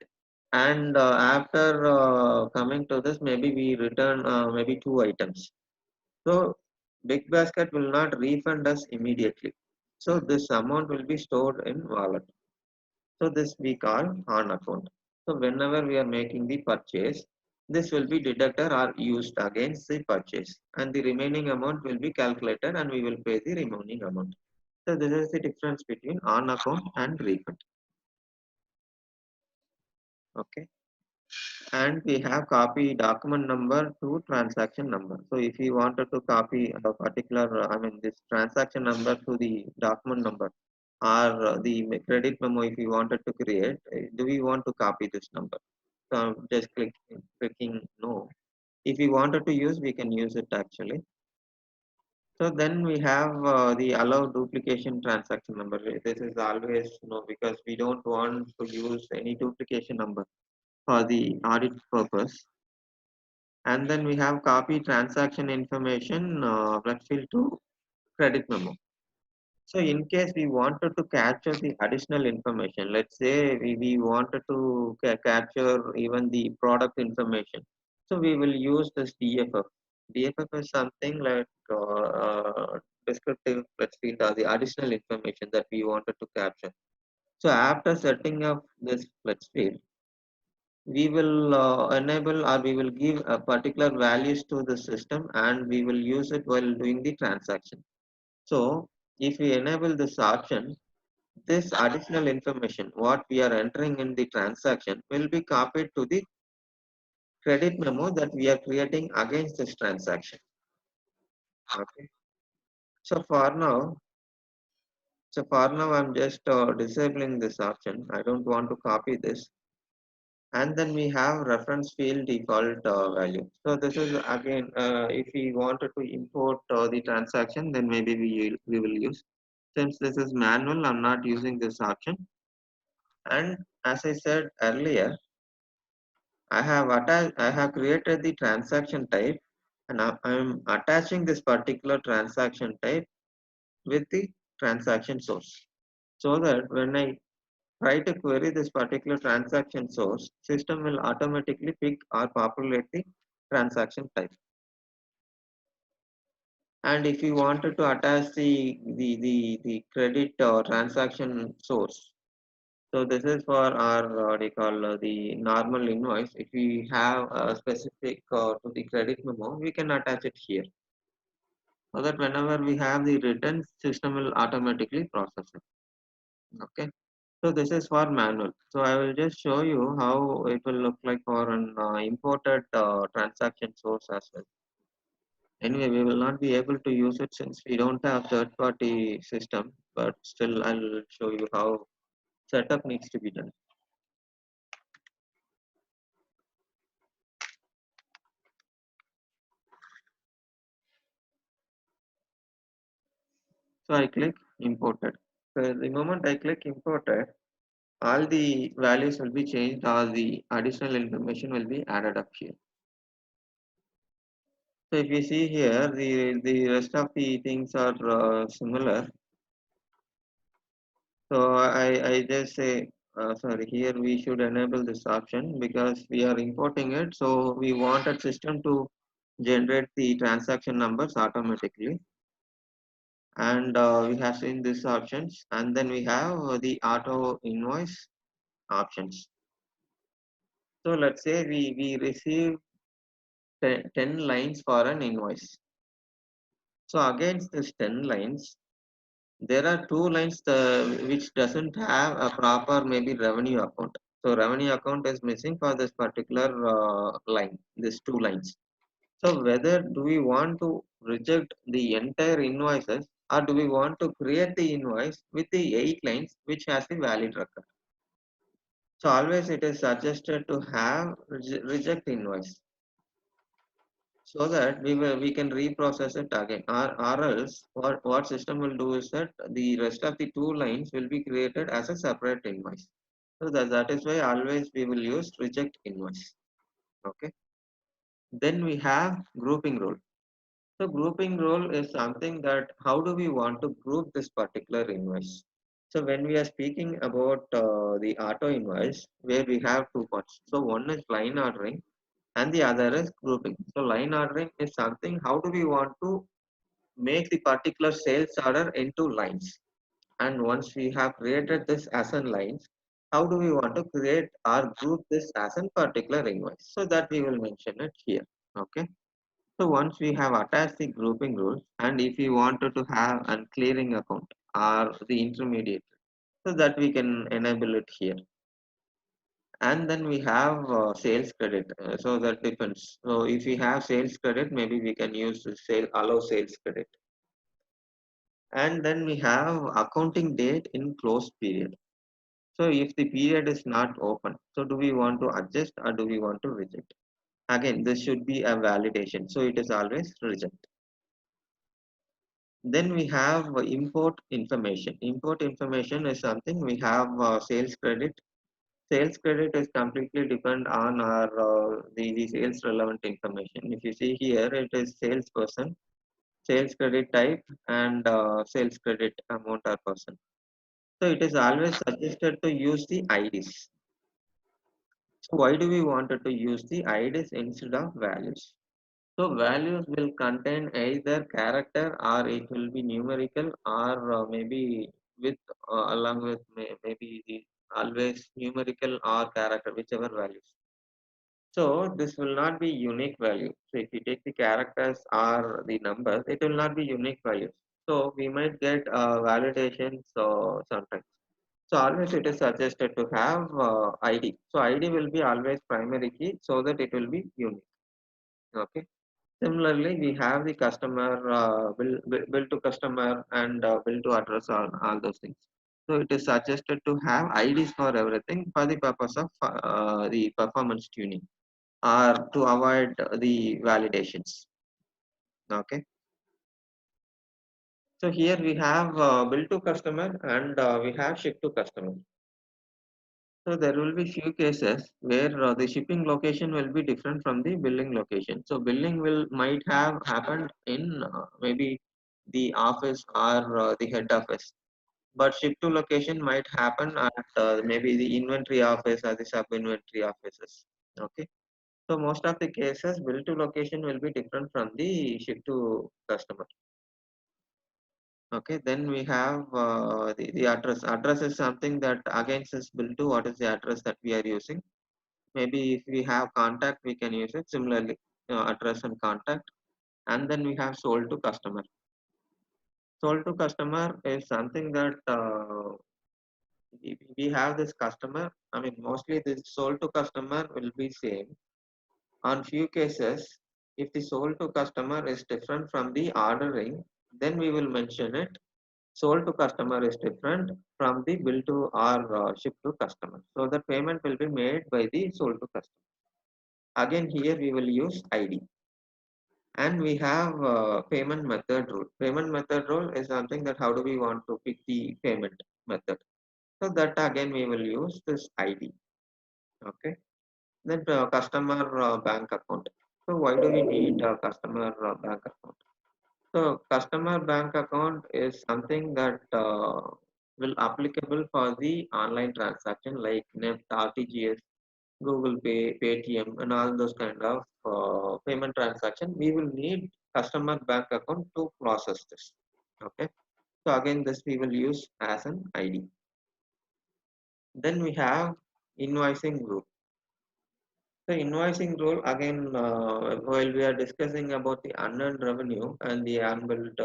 and after coming to this, maybe we return maybe 2 items. So big basket will not refund us immediately. So this amount will be stored in wallet. So this we call on account. So whenever we are making the purchase, this will be deducted or used against the purchase, and the remaining amount will be calculated, and we will pay the remaining amount. So this is the difference between on account and refund. Okay. And we have copy document number to transaction number. So if we wanted to copy a particular, this transaction number to the document number, or the credit memo, if we wanted to create, do we want to copy this number? So I'm just clicking no. If we wanted to use, we can use it actually. So then we have the allow duplication transaction number. This is always no, because we don't want to use any duplication number for the audit purpose. And then we have copy transaction information field to credit memo. So in case we wanted to capture the additional information, let's say we wanted to capture even the product information. So we will use this DFF. DFF is something like descriptive flex field, or the additional information that we wanted to capture. So after setting up this flex field, we will enable, or we will give a particular values to the system, and we will use it while doing the transaction. So if we enable this option, this additional information what we are entering in the transaction will be copied to the credit memo that we are creating against this transaction. Okay. So for now, I'm just disabling this option. I don't want to copy this. And then we have reference field default value. So this is again, if we wanted to import the transaction, then maybe we will use. Since this is manual, I'm not using this option. And as I said earlier, I have created the transaction type, and I'm attaching this particular transaction type with the transaction source. So that when I try to query this particular transaction source, system will automatically pick or populate the transaction type. And if you wanted to attach the credit transaction source, so this is for our what do you call the normal invoice. If we have a specific to the credit memo, we can attach it here. So that whenever we have the return, system will automatically process it. Okay. So this is for manual. So I will just show you how it will look like for an imported transaction source as well. Anyway, we will not be able to use it since we don't have third-party system, but still I'll show you how setup needs to be done. So I click imported. So the moment I click imported, all the values will be changed, all the additional information will be added up here. So if you see here, the rest of the things are similar. So I just say, sorry, here we should enable this option because we are importing it. So we wanted system to generate the transaction numbers automatically. And we have seen these options. And then we have the auto invoice options. So let's say we receive 10 lines for an invoice. So against this 10 lines, there are two lines which doesn't have a proper maybe revenue account. So revenue account is missing for this particular line, these two lines. So whether do we want to reject the entire invoices or do we want to create the invoice with the 8 lines which has the valid record? So always it is suggested to have reject invoice so that we can reprocess it again, or else what system will do is that the rest of the two lines will be created as a separate invoice. So that is why always we will use reject invoice. Okay. Then we have grouping rule. So grouping rule is something that how do we want to group this particular invoice. So when we are speaking about the auto invoice, where we have two parts. So one is line ordering and the other is grouping. So line ordering is something how do we want to make the particular sales order into lines. And once we have created this as in lines, how do we want to create or group this as a particular invoice? So that we will mention it here. Okay. So once we have attached the grouping rules, and if we wanted to have a clearing account or the intermediate, so that we can enable it here. And then we have sales credit. So that depends. So if we have sales credit, maybe we can use the allow sales credit. And then we have accounting date in closed period. So if the period is not open, so do we want to adjust or do we want to reject? Again, this should be a validation. So it is always reject. Then we have import information. Import information is something we have sales credit. Sales credit is completely depend on our the sales relevant information. If you see here, it is salesperson, sales credit type, and sales credit amount or person. So it is always suggested to use the IDs. So why do we wanted to use the IDs instead of values? So values will contain either character or it will be numerical or maybe with along with maybe the always numerical or character, whichever values. So this will not be unique value. So if you take the characters or the numbers, it will not be unique values. So we might get validation so sometimes. So always it is suggested to have ID. So ID will be always primary key so that it will be unique. Okay. Similarly, we have the customer bill to customer and bill to address, all those things. So it is suggested to have IDs for everything for the purpose of the performance tuning or to avoid the validations. Okay. So here we have bill to customer and we have ship to customer. So there will be few cases where the shipping location will be different from the billing location. So billing will might have happened in maybe the office or the head office, but ship to location might happen at maybe the inventory office or the sub inventory offices. Okay. So most of the cases bill to location will be different from the ship to customer. Okay, then we have the address. Address is something that again is built to what is the address that we are using. Maybe if we have contact, we can use it. Similarly, address and contact. And then we have sold to customer. Sold to customer is something that we have this customer. I mean, mostly this sold to customer will be same. On few cases, if the sold to customer is different from the ordering, then we will mention it. Sold to customer is different from the bill to or ship to customer. So the payment will be made by the sold to customer. Again, here we will use ID. And we have payment method rule. Payment method rule is something that how do we want to pick the payment method. So that again we will use this ID. Okay. Then customer bank account. So why do we need a customer bank account? So customer bank account is something that will applicable for the online transaction like NEFT, RTGS, Google Pay, Paytm, and all those kind of payment transaction. We will need customer bank account to process this. Okay. So again, this we will use as an ID. Then we have invoicing rule. The invoicing rule again, while we are discussing about the unearned revenue and the unbilled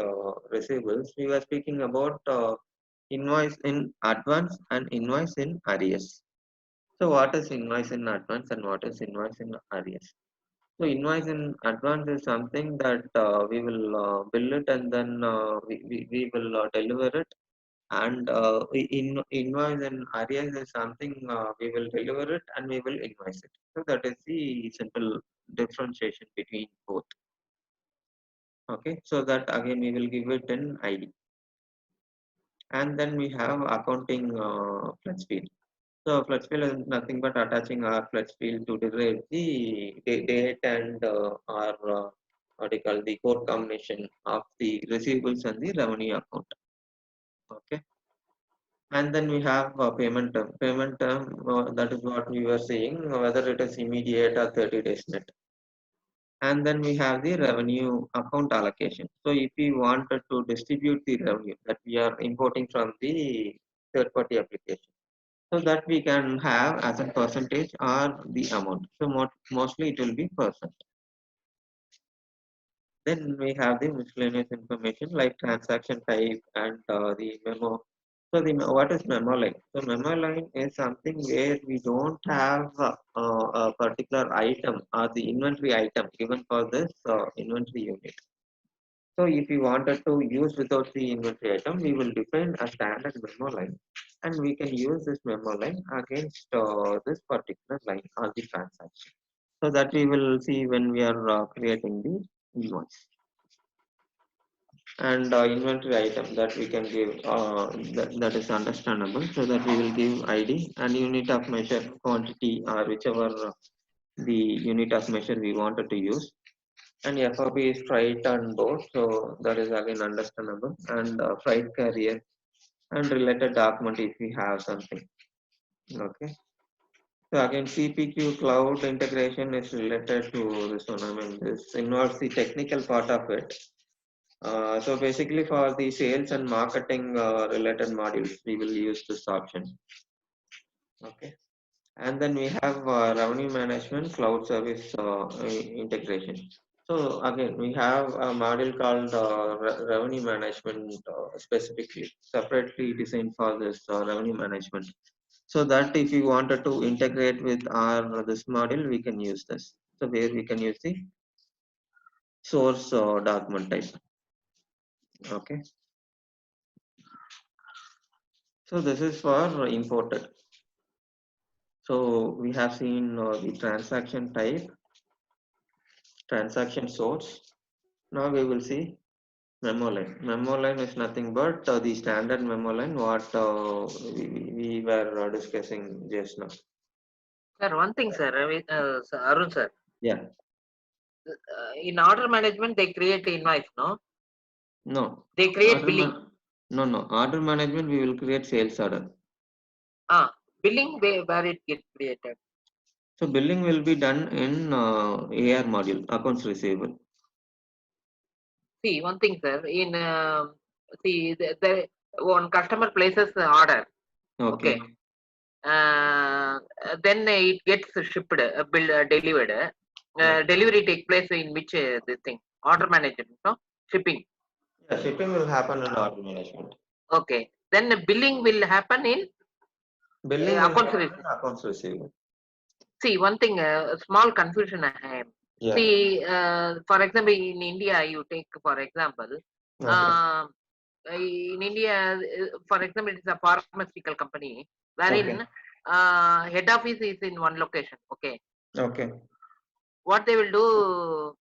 receivables, we were speaking about invoice in advance and invoice in arrears. So what is invoice in advance and what is invoice in arrears? So invoice in advance is something that we will bill it and then we will deliver it. And in invoice and arrears is something we will deliver it and we will invoice it. So that is the simple differentiation between both. Okay, so that again we will give it an ID. And then we have accounting flex field. So flex field is nothing but attaching our flex field to derive the date and our what do you call the core combination of the receivables and the revenue account. Okay. And then we have payment term. Payment term, that is what we were saying, whether it is immediate or 30 days net. And then we have the revenue account allocation. So if we wanted to distribute the revenue that we are importing from the third party application, so that we can have as a percentage or the amount. So mostly it will be percent. Then we have the miscellaneous information like transaction type and the memo. So the what is memo line? So memo line is something where we don't have a particular item or the inventory item given for this inventory unit. So if we wanted to use without the inventory item, we will define a standard memo line, and we can use this memo line against this particular line or the transaction. So that we will see when we are creating the invoice. And inventory item that we can give that is understandable, so that we will give ID and unit of measure quantity or whichever the unit of measure we wanted to use. And FOB is freight and boat, so that is again understandable. And freight carrier and related document if we have something. Okay. So again, CPQ cloud integration is related to this one. I mean, this involves the technical part of it. So basically for the sales and marketing related modules, we will use this option. Okay. And then we have revenue management cloud service integration. So again, we have a module called revenue management specifically, separately designed for this revenue management. So that if you wanted to integrate with our this module, we can use this. So where we can use the source document type. Okay. So this is for imported. So we have seen the transaction type, transaction source. Now we will see memo line. Memo line is nothing but the standard memo line what we were discussing just now. Sir, one thing, sir, Arun sir, Yeah. in order management, they create invoice, no? No. They create Order billing. no. Order management we will create sales order. Billing, where it gets created. So billing will be done in AR module, accounts receivable. See, one thing, sir, in, see, one customer places the order, Okay. okay. Then it gets shipped, delivered. Okay. Delivery take place in which this thing? Order management, no? Shipping. Yeah, shipping will happen in order management. Okay. Then the billing will happen in Billing will accounts happen receivable. in accounts receivable. See, one thing, small confusion I have. Yeah. See, for example, in India, you take, for example, Okay. in India, for example, it's a pharmaceutical company Okay. wherein head office is in one location. Okay. Okay. What they will do,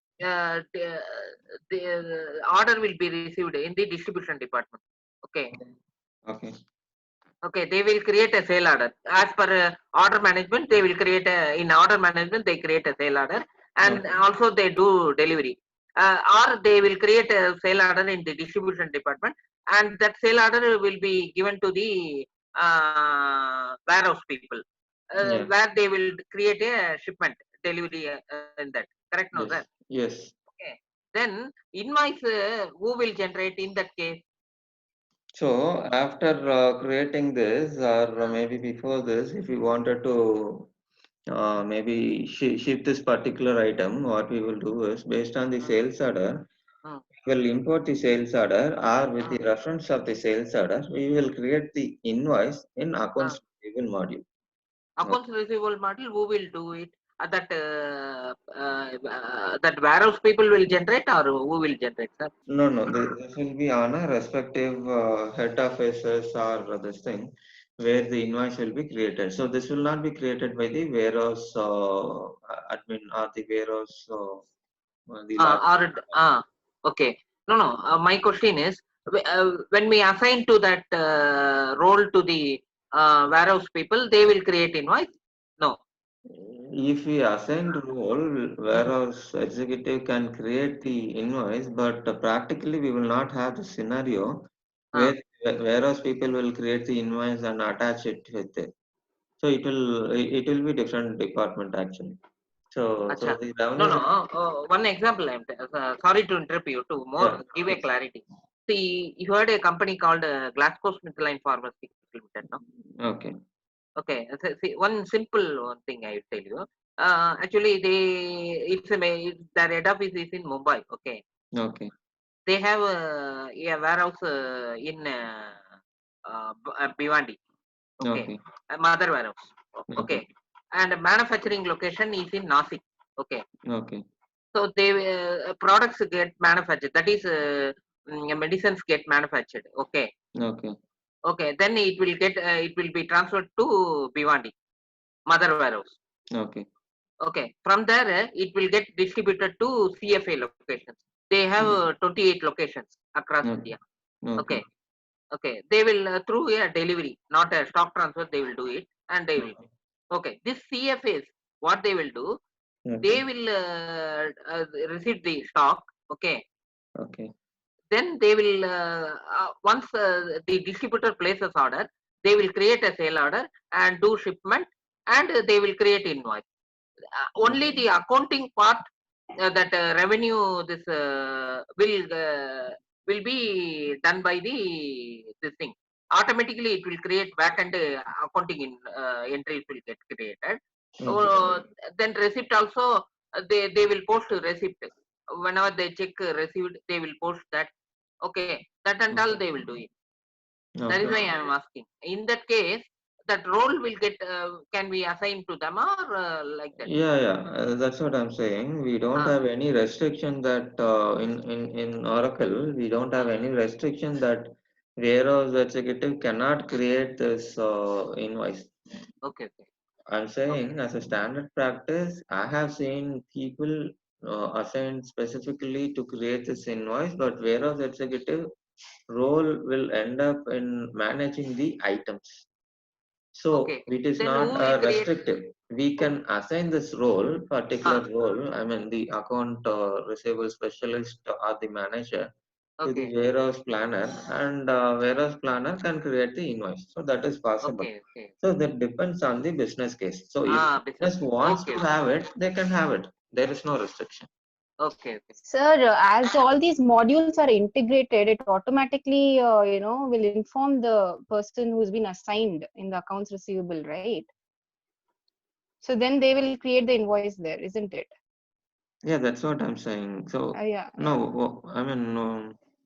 the order will be received in the distribution department. Okay. Okay. Okay, they will create a sale order. As per order management, they will create in order management, they create a sale order and Okay. also they do delivery. Or they will create a sale order in the distribution department and that sale order will be given to the warehouse people Yeah. where they will create a shipment delivery in that. Correct, no, sir? Yes. Yes. Okay. Then invoice, who will generate in that case? So after creating this, or maybe before this, if you wanted to maybe ship this particular item, what we will do is based on the sales order, Mm, we will import the sales order, or with the mm, reference of the sales order, we will create the invoice in mm. accounts receivable module. Accounts receivable model, who will do it? That warehouse people will generate or who will generate, sir? No, no, this will be on a respective head offices or this thing where the invoice will be created. So this will not be created by the warehouse admin or the warehouse the log. Okay. No, no. My question is, when we assign to that role to the warehouse people, they will create invoice? No. If we assign role, Mm, warehouse executive can create the invoice, but practically we will not have the scenario uh, where warehouse people will create the invoice and attach it with it. So it will be different department actually. So Acha. the No, revenue no. will One example. Sorry to interrupt you. To yeah more give a please. clarity. See, you heard a company called GlaxoSmithKline Pharmaceuticals Limited, no? Okay. Okay, see, one simple one thing I will tell you. Actually, their head office is in Mumbai. Okay, Okay. they have a warehouse in Bhiwandi. Okay, Okay. a mother warehouse. Okay. Okay, and manufacturing location is in Nasik. Okay, Okay. so they products get manufactured. That is, medicines get manufactured. Okay, Okay. okay, then it will be transferred to Bhiwandi, mother warehouse. Okay. Okay, from there it will get distributed to CFA locations. They have Mm. 28 locations across Okay. India. Okay. Okay, okay, they will through a delivery, not a stock transfer. They will do it, and they will. Okay. Okay, this CFAs, what they will do, Okay. they will receive the stock. Okay, Okay. then they will once the distributor places order, they will create a sale order and do shipment, and they will create invoice. Only the accounting part that revenue this will be done by the this thing. Automatically it will create back end accounting in entries will get created. Okay. Then receipt also, they will post receipt whenever they check received, they will post that. Okay, that and all Okay. they will do it. That is Okay. why I am asking. In that case, that role will get can be assigned to them or like that? Yeah, that's what I'm saying. We don't have any restriction that in Oracle, we don't have any restriction that warehouse executive cannot create this invoice. Okay, okay, I'm saying as a standard practice, I have seen people assigned specifically to create this invoice, but warehouse executive role will end up in managing the items. So okay. it is Then who not will create? restrictive. We Who? can assign this role, particular Ah, role, I mean the account receivable specialist or the manager to the okay, warehouse planner, and warehouse planner can create the invoice. So that is possible. okay, okay. So that depends on the business case. So if Ah, business business case. wants Okay, to have it, they can have it. There is no restriction. okay, okay. Sir, as all these modules are integrated, it automatically, will inform the person who's been assigned in the accounts receivable, right? So then they will create the invoice there, isn't it? Yeah, that's what I'm saying. So Yeah, no, yeah. I mean no,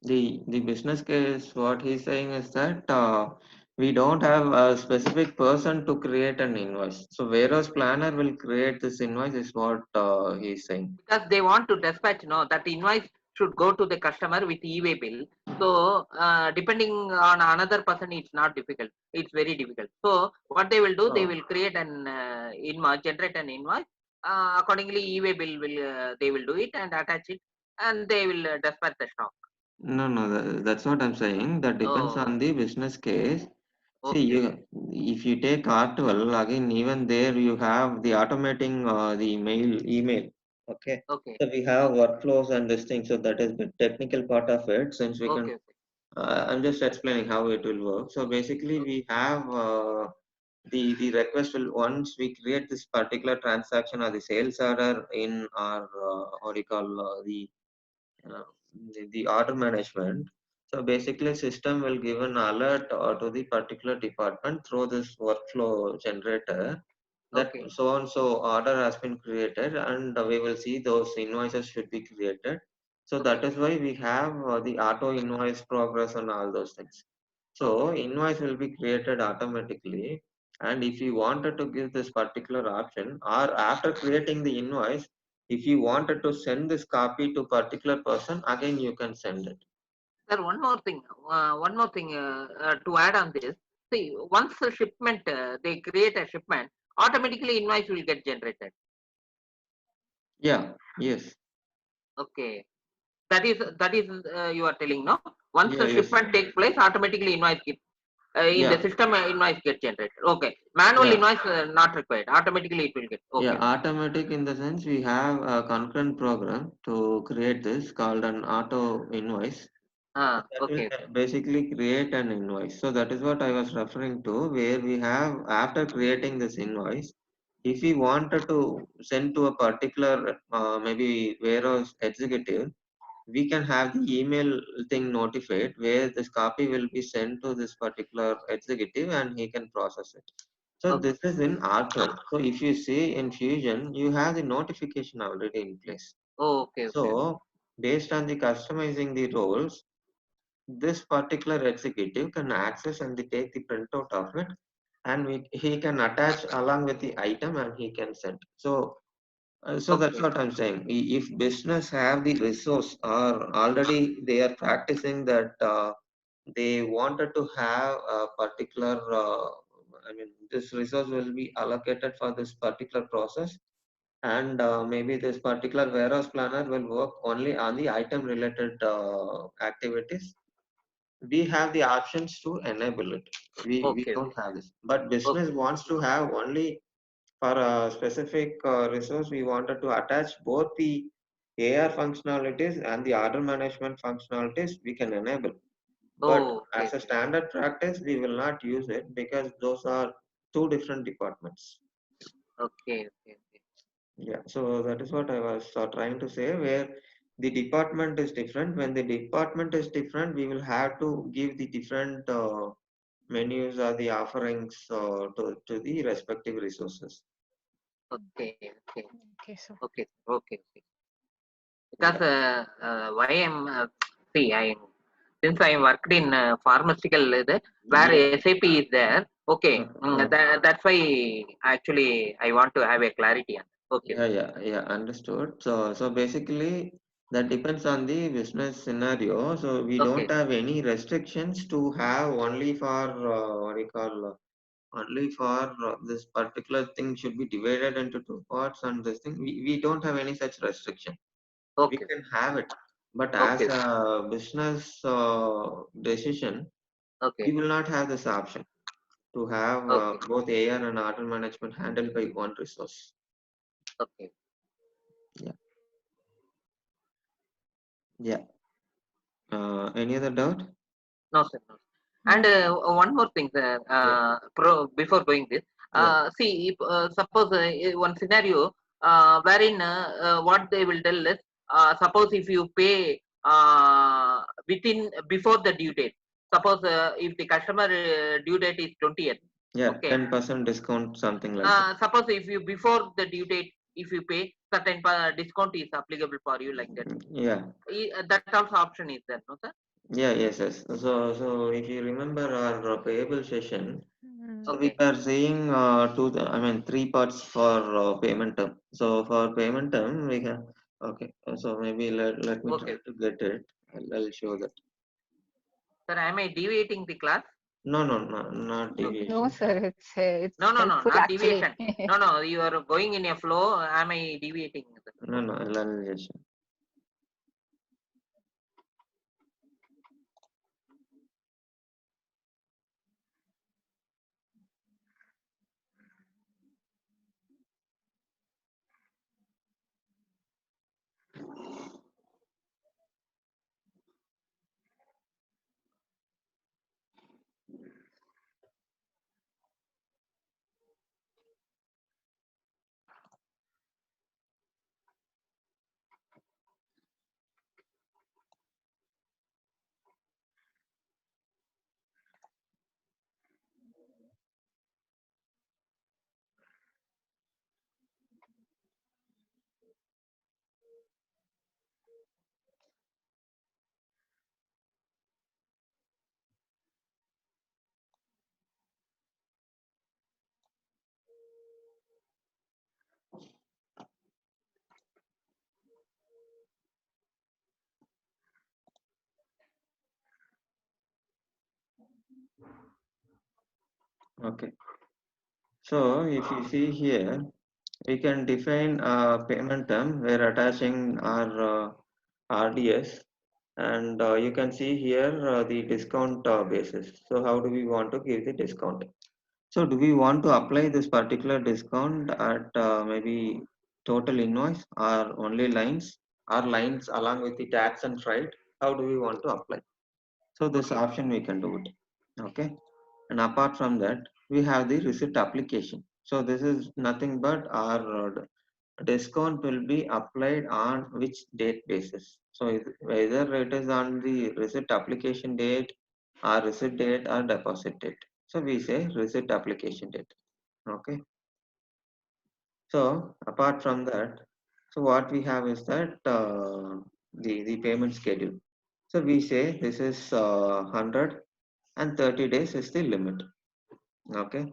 the business case. What he's saying is that we don't have a specific person to create an invoice. So warehouse planner will create this invoice. Is what he's saying. Because they want to dispatch, that invoice should go to the customer with e-way bill. So depending on another person, it's not difficult. It's very difficult. So what they will do, they Oh will create an invoice, generate an invoice. Accordingly, e-way bill will they will do it and attach it, and they will dispatch the stock. no, that's what I'm saying. That depends Oh, on the business case. See, okay, if you take R12 again, even there you have the automating the email. Okay, okay, so we have okay, workflows and this thing. So that is the technical part of it. Since we can, okay, I'm just explaining how it will work. So basically, okay, we have the request will once we create this particular transaction or the sales order in our what do you call uh, the order management. So basically, system will give an alert to the particular department through this workflow generator that okay, so and so order has been created, and we will see those invoices should be created. So okay, that is why we have the auto invoice progress and all those things. okay, So invoice will be created automatically. And if you wanted to give this particular option, or after creating the invoice, if you wanted to send this copy to particular person, again you can send it. Sir, one more thing to add on this. See, once a shipment, they create a shipment, automatically invoice will get generated. Yeah, yes, Okay, that is you are telling, no? Once yeah, the yes, shipment takes place, automatically invoice get in the yeah, system invoice get generated. Okay, manual yeah, invoice not required. Automatically it will get. yeah. Okay, Automatic in the sense we have a concurrent program to create this called an auto invoice. That will okay, okay, basically create an invoice. So that is what I was referring to, where we have after creating this invoice, if we wanted to send to a particular maybe warehouse executive, we can have the email thing notified where this copy will be sent to this particular executive and he can process it. So okay. this is in R12. So if you see in Fusion, you have the notification already in place. Oh, okay, okay, So based on the customizing the roles, this particular executive can access and they take the printout of it, and he can attach along with the item and he can send. So that's okay, what I'm saying. If business have the resource or already they are practicing that they wanted to have a particular, I mean, this resource will be allocated for this particular process, and maybe this particular warehouse planner will work only on the item related activities. We have the options to enable it. We okay, don't have this, but business okay, wants to have only for a specific resource. We wanted to attach both the AR functionalities and the order management functionalities. We can enable, but oh, okay, as a standard practice, we will not use it because those are two different departments. okay, okay, okay. Yeah, so that is what I was trying to say, where the department is different. When the department is different, we will have to give the different menus or the offerings to the respective resources. Okay, okay, Okay, so okay, okay, okay. Because Yeah. why I'm see, I since I worked in pharmaceutical where Yeah. SAP is there. Okay. That's why actually I want to have a clarity on that. Okay. Yeah, understood. So basically, that depends on the business scenario. So we don't Okay. have any restrictions to have only for what do you call only for this particular thing should be divided into two parts and this thing. We don't have any such restriction. We Okay. can have it, but as Okay. a business decision, we Okay. will not have this option to have Okay. both AR and order management handled by one resource. Okay. Yeah, yeah. Any other doubt? No, sir. No. And one more thing, sir. Yeah, Before going this, yeah, see, if suppose one scenario wherein what they will tell is, suppose if you pay within before the due date. Suppose if the customer due date is 20th. yeah. Okay. 10% discount, something like that. Suppose if you before the due date, if you pay certain discount is applicable for you like that. Yeah, That also option is there, no sir? yeah, yes. So if you remember our payable session, so we Okay. are saying I mean three parts for payment term. So for payment term, we can okay. So maybe let me try Okay. to get it. I'll show that. Sir, am I deviating the class? No, not Okay. No, deviation. sir, it's No, helpful not actually. deviation. No, you are going in a flow. Am I deviating? Okay. No, alignation. Okay. So if you see here, we can define a payment term where attaching our RDS, and you can see here the discount basis. So how do we want to give the discount? So do we want to apply this particular discount at maybe total invoice or only lines or lines along with the tax and freight? How do we want to apply? So this Okay. option we can do it. Okay. And apart from that, we have the receipt application. So this is nothing but our discount will be applied on which date basis. So whether it is on the receipt application date or receipt date or deposit date. So we say receipt application date. Okay. So apart from that, so what we have is that the payment schedule. So we say this is 100 and 30 days is the limit. Okay.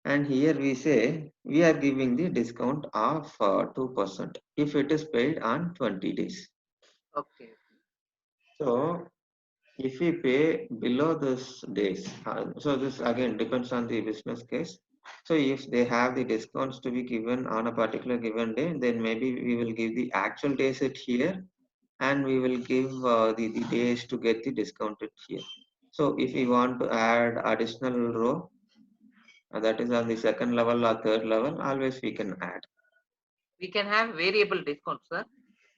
And here we say we are giving the discount of 2% if it is paid on 20 days. Okay. So if we pay below this days, so this again depends on the business case. So if they have the discounts to be given on a particular given day, then maybe we will give the actual days it here and we will give the days to get the discounted here. So if we want to add additional row, that is on the second level or third level, always we can add. We can have variable discount, sir.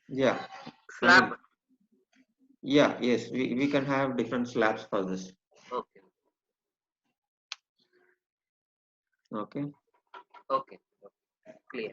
Yeah, I mean, Slab. yes, we can have different slabs for this. Okay. Okay. Okay. Clear.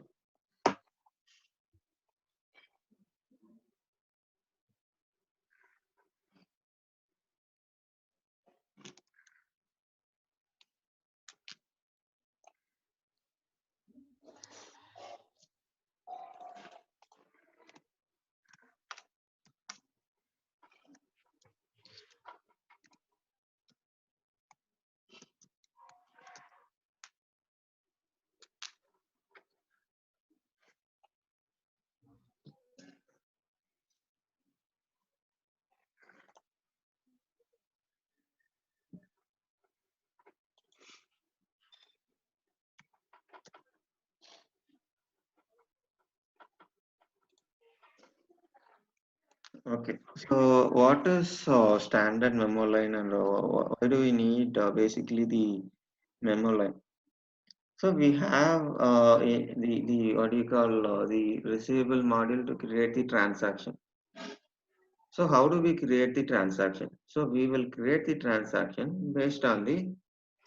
Okay. So what is standard memo line, and why do we need basically the memo line? So we have the what do you call the receivable module to create the transaction. So how do we create the transaction? So we will create the transaction based on the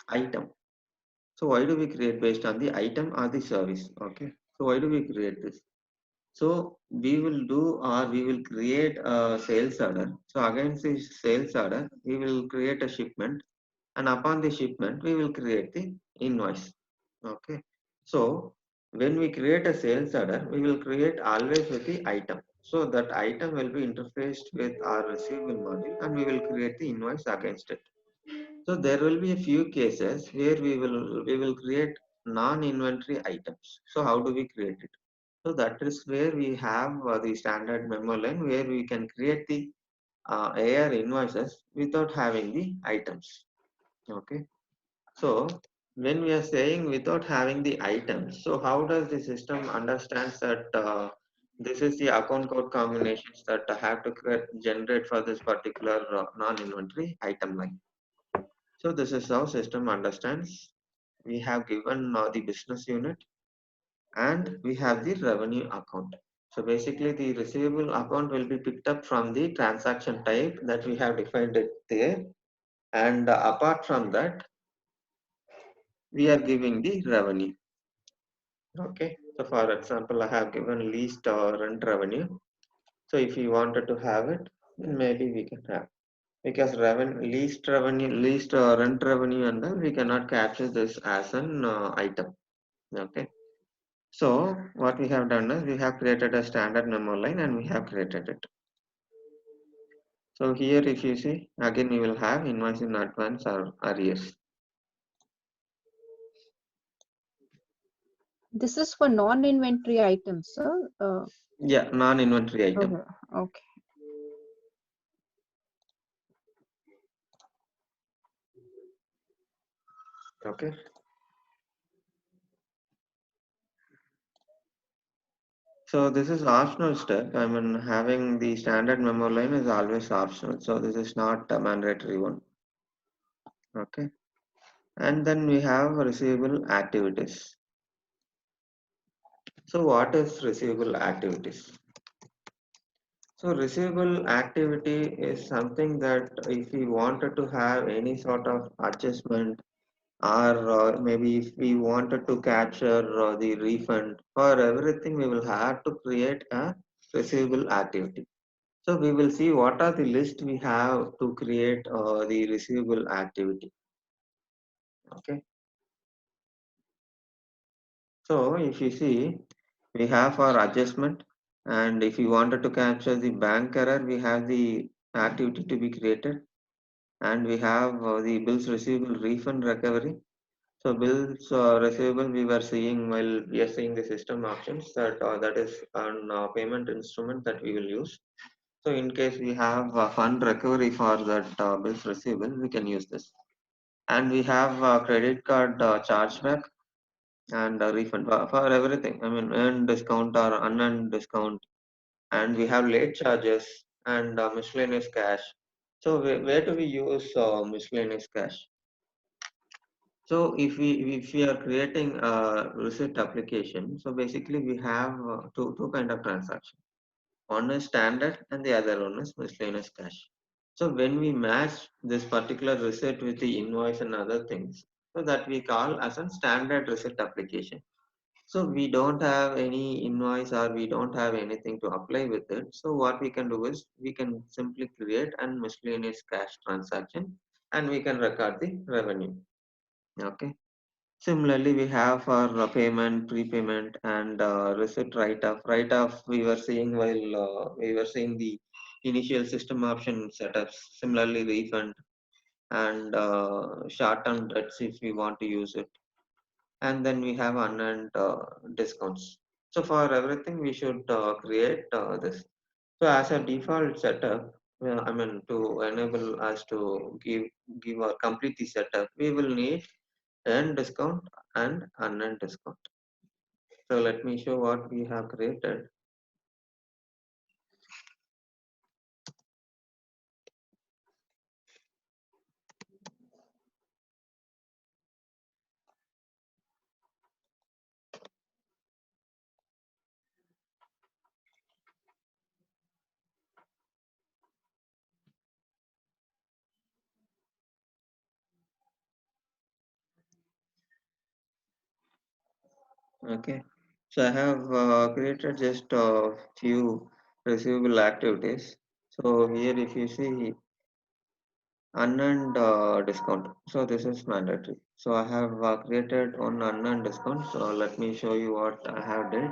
item. So why do we create based on the item or the service? Okay. So why do we create this? So we will do or we will create a sales order. So against the sales order, we will create a shipment, and upon the shipment, we will create the invoice. Okay. So when we create a sales order, we will create always with the item. So that item will be interfaced with our receivable module, and we will create the invoice against it. So there will be a few cases where we will create non-inventory items. So how do we create it? So that is where we have the standard memo line where we can create the AR invoices without having the items. Okay. So when we are saying without having the items, so how does the system understands that this is the account code combinations that I have to generate for this particular non-inventory item line. So this is how system understands. We have given the business unit, and we have the revenue account. So basically the receivable account will be picked up from the transaction type that we have defined it there. And apart from that, we are giving the revenue. Okay. So for example, I have given leased rent revenue. So if you wanted to have it, then maybe we can have. Because leased rent revenue, and then we cannot capture this as an item. Okay. So what we have done is we have created a standard memo line and we have created it. So here if you see, again we will have invoice in advance or arrears. This is for non-inventory items, sir. Yeah, non-inventory item. Okay. Okay. Okay. So this is optional step. I mean, having the standard memo line is always optional. So this is not a mandatory one. Okay. And then we have receivable activities. So what is receivable activities? So receivable activity is something that if we wanted to have any sort of adjustment, or maybe if we wanted to capture the refund, for everything we will have to create a receivable activity. So we will see what are the list we have to create the receivable activity. Okay. So if you see, we have our adjustment, and if you wanted to capture the bank error, we have the activity to be created, and we have the bills receivable refund recovery. So bills receivable we were seeing while we are seeing the system options that is an payment instrument that we will use. So in case we have fund recovery for that bills receivable, we can use this. And we have credit card chargeback and refund for everything. I mean, earned discount or unearned discount, and we have late charges and miscellaneous cash. So where do we use miscellaneous cash? So if we are creating a receipt application, so basically we have two kind of transaction. One is standard and the other one is miscellaneous cash. So when we match this particular receipt with the invoice and other things, so that we call as a standard receipt application. So we don't have any invoice or we don't have anything to apply with it. So what we can do is we can simply create an miscellaneous cash transaction and we can record the revenue. Okay. Similarly, we have for payment, prepayment, and receipt write-off. Write-off we were seeing while we were seeing the initial system option setups. Similarly, refund and short-term debts if we want to use it. And then we have unearned discounts. So for everything, we should create this. So as a default setup, I mean to enable us to give or complete the setup, we will need earned discount and unearned discount. So let me show what we have created. Okay. So I have created just a few receivable activities. So here if you see unearned discount. So this is mandatory. So I have created one unearned discount. So let me show you what I have did.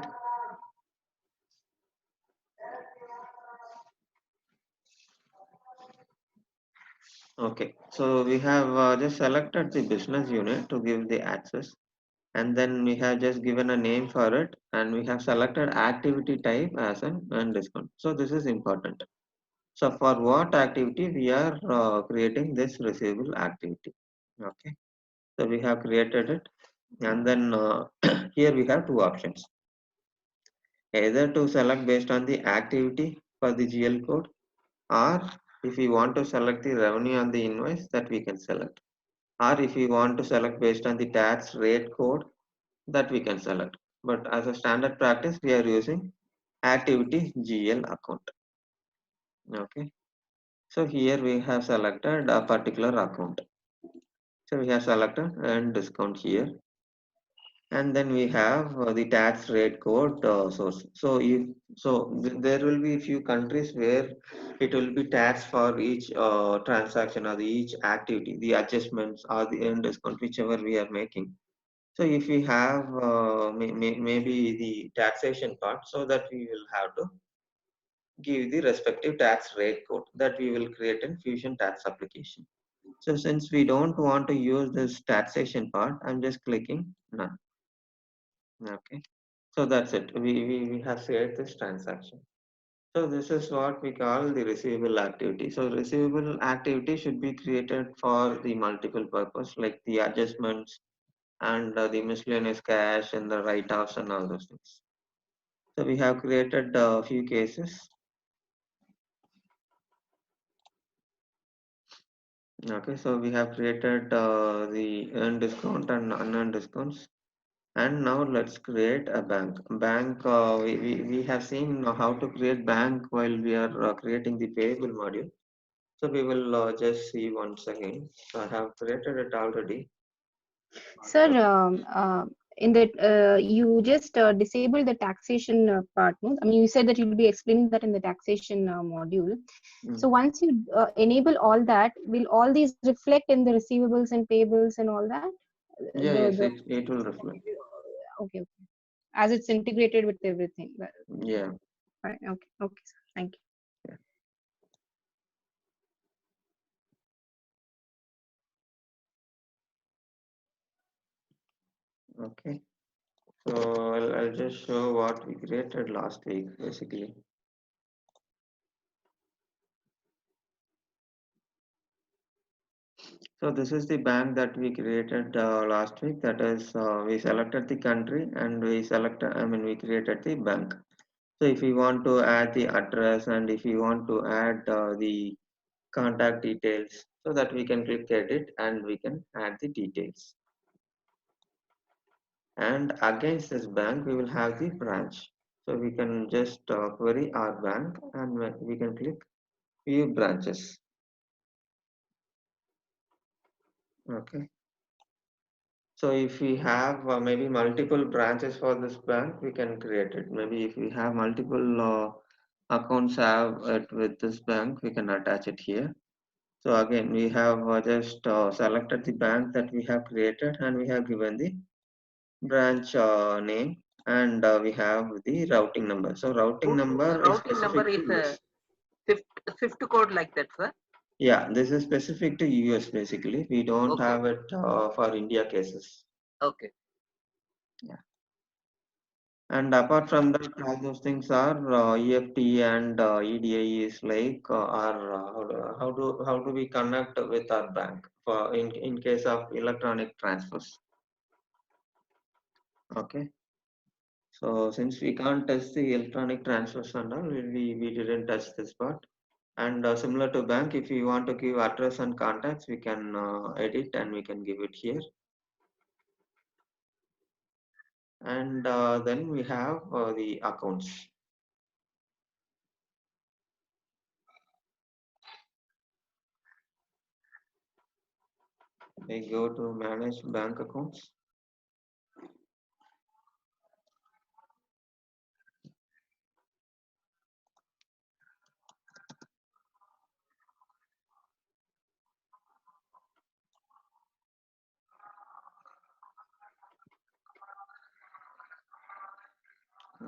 Okay. So we have just selected the business unit to give the access. And then we have just given a name for it. And we have selected activity type as an earned discount. So this is important. So for what activity we are creating this receivable activity. Okay. So we have created it. And then here we have two options, either to select based on the activity for the GL code, or if we want to select the revenue on the invoice, that we can select, or if we want to select based on the tax rate code, that we can select. But as a standard practice we are using activity GL account. Okay, so here we have selected a particular account. So we have selected and discount here, and then we have the tax rate code source. So if so there will be few countries where it will be tax for each transaction or the each activity, the adjustments or the end discount, whichever we are making. So if we have maybe the taxation part, so that we will have to give the respective tax rate code that we will create in fusion tax application. So since we don't want to use this taxation part, I'm just clicking none. Okay. So that's it. We have saved this transaction. So this is what we call the receivable activity. So receivable activity should be created for the multiple purpose, like the adjustments and the miscellaneous cash and the write-offs and all those things. So we have created a few cases. Okay, so we have created the earned discount and unearned discounts. And now let's create a bank. Bank, we have seen how to create bank while we are creating the payable module. So we will just see once again. So I have created it already. Sir, in that you just disabled the taxation part. No? I mean, you said that you'll be explaining that in the taxation module. So Mm. once you enable all that, will all these reflect in the receivables and payables and all that? Yeah, The yes, the it will reflect. okay, okay, as it's integrated with everything. Yeah, Fine. Okay, okay, sir. Thank you. yeah. Okay. So I'll just show what we created last week, basically. So this is the bank that we created last week. That is, we selected the country and we selected, I mean, we created the bank. So if we want to add the address and if we want to add the contact details, so that we can click edit and we can add the details. And against this bank, we will have the branch. So we can just query our bank and we can click view branches. Okay. So if we have maybe multiple branches for this bank, we can create it. Maybe if we have multiple accounts have it with this bank, we can attach it here. So again, we have just selected the bank that we have created and we have given the branch name, and we have the routing number. So routing number is Routing number specific to is a US. fifth code like that, sir. Yeah, this is specific to US basically. We don't Okay, have it for India cases. okay. Yeah. And apart from that, all those things are EFT and EDI is like are how do we connect with our bank for in case of electronic transfers. Okay. So since we can't touch the electronic transfers and all, we didn't touch this part. And similar to bank, if you want to give address and contacts, we can edit and we can give it here. And then we have the accounts. We go to manage bank accounts.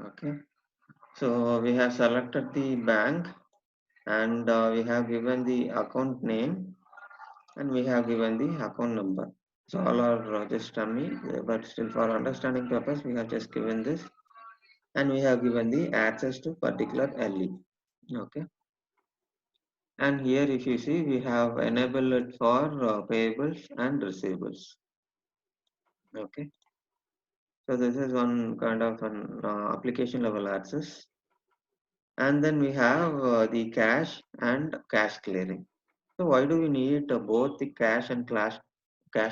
Okay. So we have selected the bank, and we have given the account name, and we have given the account number. So all are just dummy, but still for understanding purpose, we have just given this, and we have given the access to particular LE. Okay. And here, if you see, we have enabled it for payables and receivables. Okay. So this is one kind of an application level access. And then we have the cash and cash clearing. So why do we need both the cash and cash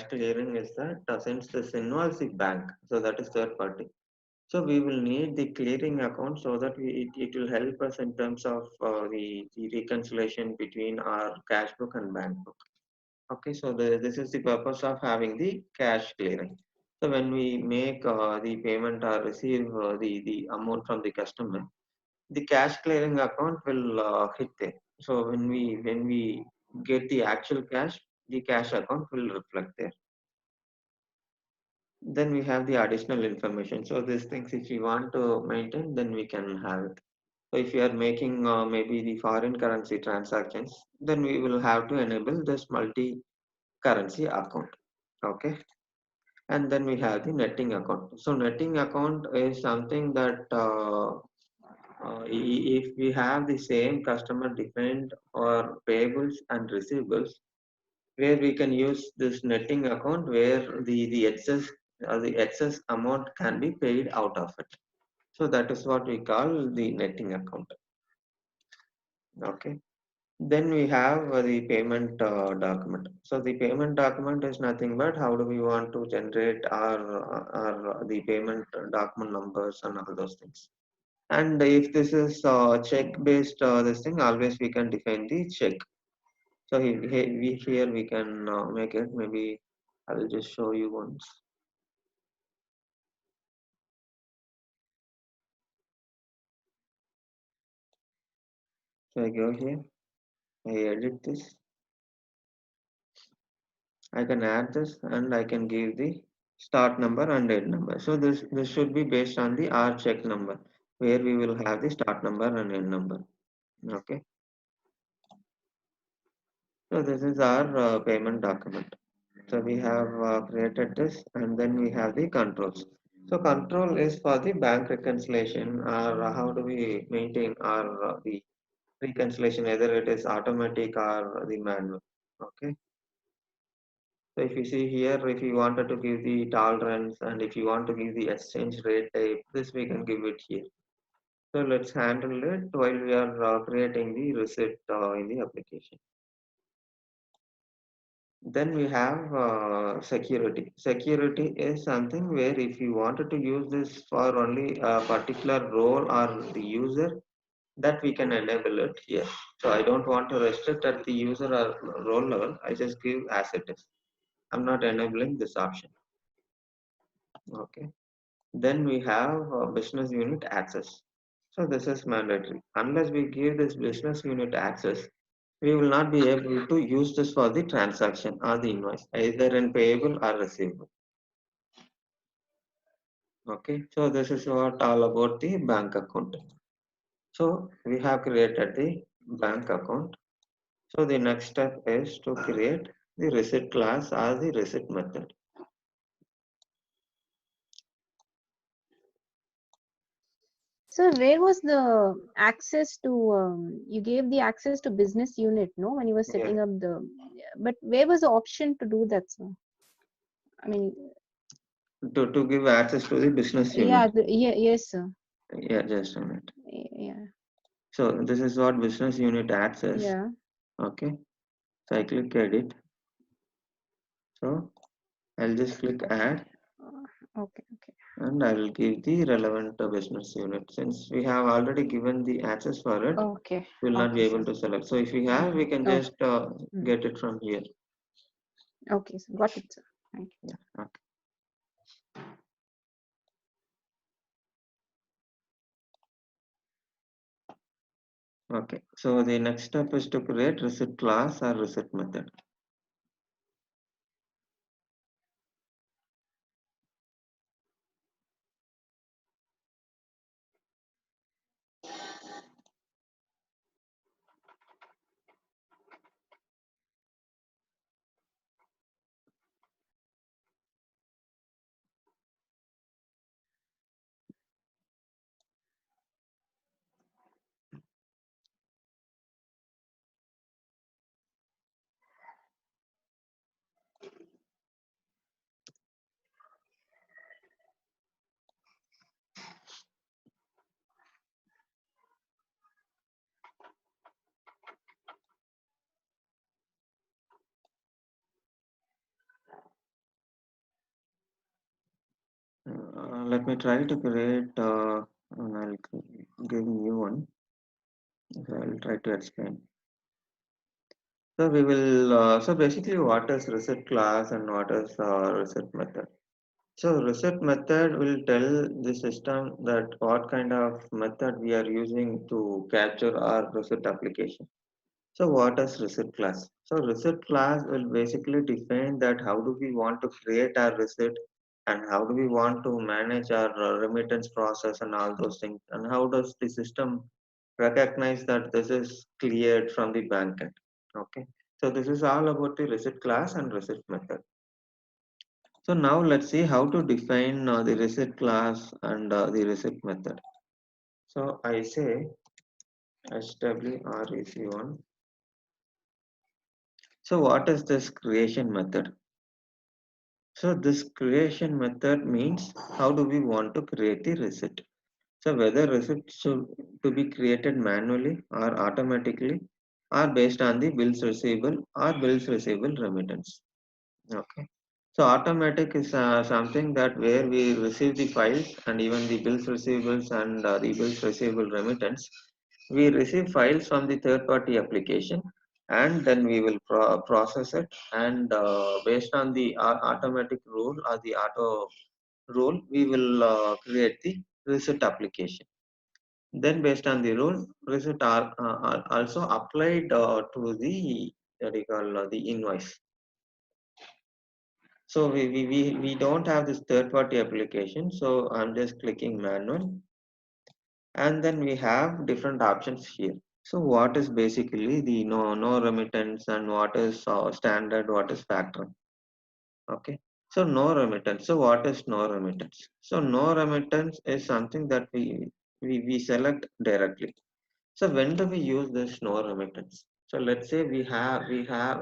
clearing is that since this involves the bank, so that is third party. So we will need the clearing account so that it will help us in terms of the reconciliation between our cash book and bank book. Okay, so this is the purpose of having the cash clearing. So when we make the payment or receive the amount from the customer, the cash clearing account will hit there. So when we get the actual cash, the cash account will reflect there. Then we have the additional information. So these things, if you want to maintain, then we can have it. So if you are making maybe the foreign currency transactions, then we will have to enable this multi-currency account. Okay. And then we have the netting account. So netting account is something that if we have the same customer defined or payables and receivables, where we can use this netting account where the excess amount can be paid out of it. So that is what we call the netting account. Okay. Then we have the payment document. So the payment document is nothing but how do we want to generate our the payment document numbers and all those things. And if this is check based this thing, always we can define the check. So here we can make it. Maybe I will just show you once. So I go here, I edit this, I can add this, and I can give the start number and end number. So this should be based on the R check number, where we will have the start number and end number. Okay. So this is our payment document. So we have created this, and then we have the controls. So control is for the bank reconciliation, or how do we maintain our the reconciliation, whether it is automatic or the manual. Okay. So if you see here, if you wanted to give the tolerance and if you want to give the exchange rate type, this we can give it here. So let's handle it while we are creating the receipt in the application. Then we have security. Security is something where if you wanted to use this for only a particular role or the user, that we can enable it here. So I don't want to restrict at the user or role level. I just give as it is. I'm not enabling this option. Okay. Then we have business unit access. So this is mandatory. Unless we give this business unit access, we will not be able to use this for the transaction or the invoice, either in payable or receivable. Okay, so this is what all about the bank account. So we have created the bank account. So the next step is to create the receipt class or the receipt method. So where was the access to, you gave the access to business unit, no, when you were setting Yeah. up the, but where was the option to do that, sir? I mean, To give access to the business yeah, unit. yes, sir. Yeah, just a minute. Yeah, So this is what business unit access. yeah. Okay. So I click edit. So I'll just click add, Okay, okay. and I will give the relevant business unit. Since we have already given the access for it, Okay, we will not be okay, able sir. to select. So if we have, we can Okay. just get it from here. Okay, sir. Got it, sir. Thank you. Yeah. Okay. Okay. So the next step is to create receipt class or receipt method. Let me try to create and I'll give new one. So I'll try to explain. So we will, so basically what is reset class and what is reset method? So reset method will tell the system that what kind of method we are using to capture our reset application. So what is reset class? So reset class will basically define that how do we want to create our reset and how do we want to manage our remittance process and all those things, and how does the system recognize that this is cleared from the backend. Okay. So this is all about the reset class and reset method. So now let's see how to define the reset class and the reset method. So I say swrec1. So what is this creation method? So this creation method means how do we want to create the receipt. So whether receipt should to be created manually or automatically or based on the bills receivable or bills receivable remittance. Okay. So automatic is something that where we receive the files and even the bills receivables and the bills receivable remittance. We receive files from the third party application and then we will process it, and based on the automatic rule or the auto rule we will create the receipt application. Then based on the rule receipt are also applied to the what do you call the invoice. So we don't have this third party application, so I'm just clicking manual, and then we have different options here. So what is basically the no remittance and what is standard, what is factor? Okay. So no remittance. So what is no remittance? So no remittance is something that we select directly. So when do we use this no remittance? So let's say we have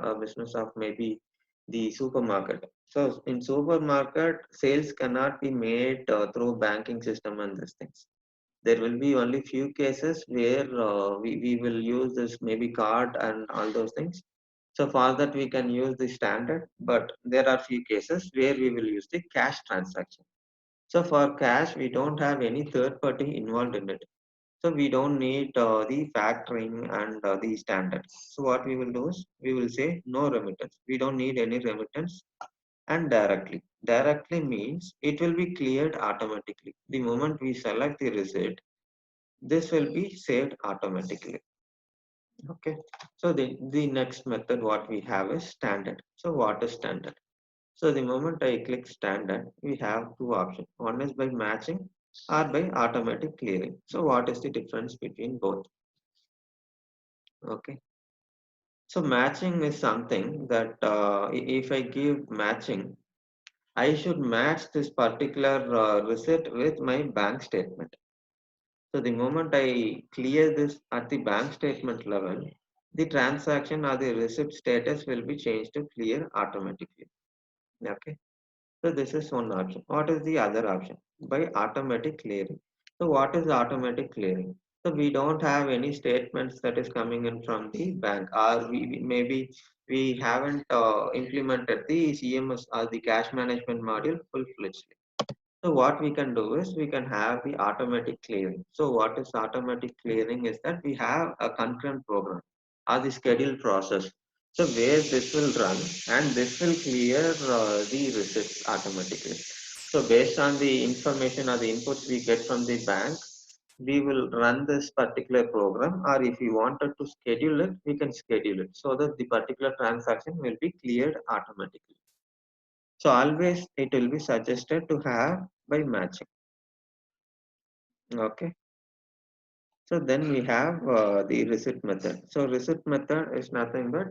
a business of maybe the supermarket. So in supermarket, sales cannot be made through banking system and these things. There will be only few cases where we will use this maybe card and all those things. So for that we can use the standard, but there are few cases where we will use the cash transaction. So for cash, we don't have any third party involved in it. So we don't need the factoring and the standards. So what we will do is we will say no remittance. We don't need any remittance, and directly. Directly means it will be cleared automatically. The moment we select the receipt, this will be saved automatically. Okay. So the next method what we have is standard. So what is standard? So the moment I click standard, we have two options. One is by matching or by automatic clearing. So what is the difference between both? Okay. So matching is something that if I give matching, I should match this particular receipt with my bank statement. So the moment I clear this at the bank statement level, the transaction or the receipt status will be changed to clear automatically. Okay. So this is one option. What is the other option? By automatic clearing. So what is automatic clearing? So we don't have any statements that is coming in from the bank, or maybe we haven't implemented the CMS or the cash management module full-fledged. So what we can do is we can have the automatic clearing. So what is automatic clearing is that we have a concurrent program or the scheduled process. So where this will run and this will clear the receipts automatically. So based on the information or the inputs we get from the bank, we will run this particular program, or if we wanted to schedule it, we can schedule it so that the particular transaction will be cleared automatically. So always it will be suggested to have by matching. Okay. So then we have the receipt method. So receipt method is nothing but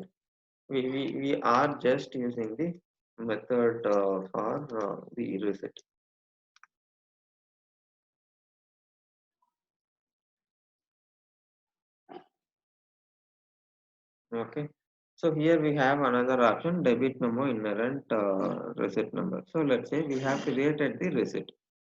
we are just using the method for the receipt. Okay. So here we have another option, debit memo inherent receipt number. So let's say we have created the receipt.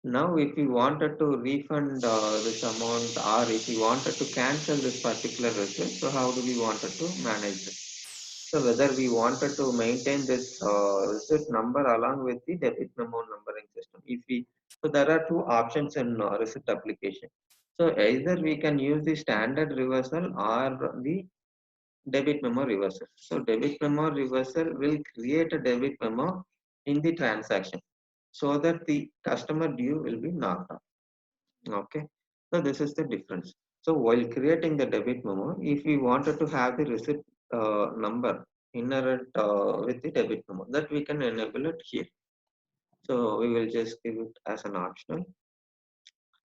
Now if we wanted to refund this amount, or if we wanted to cancel this particular receipt, so how do we wanted to manage this? So whether we wanted to maintain this receipt number along with the debit memo numbering system. If we So there are two options in receipt application. So either we can use the standard reversal or the debit memo reversal. So debit memo reversal will create a debit memo in the transaction so that the customer due will be knocked off. Okay. So this is the difference. So while creating the debit memo, if we wanted to have the receipt number inherent with the debit memo, that we can enable it here. So we will just give it as an optional,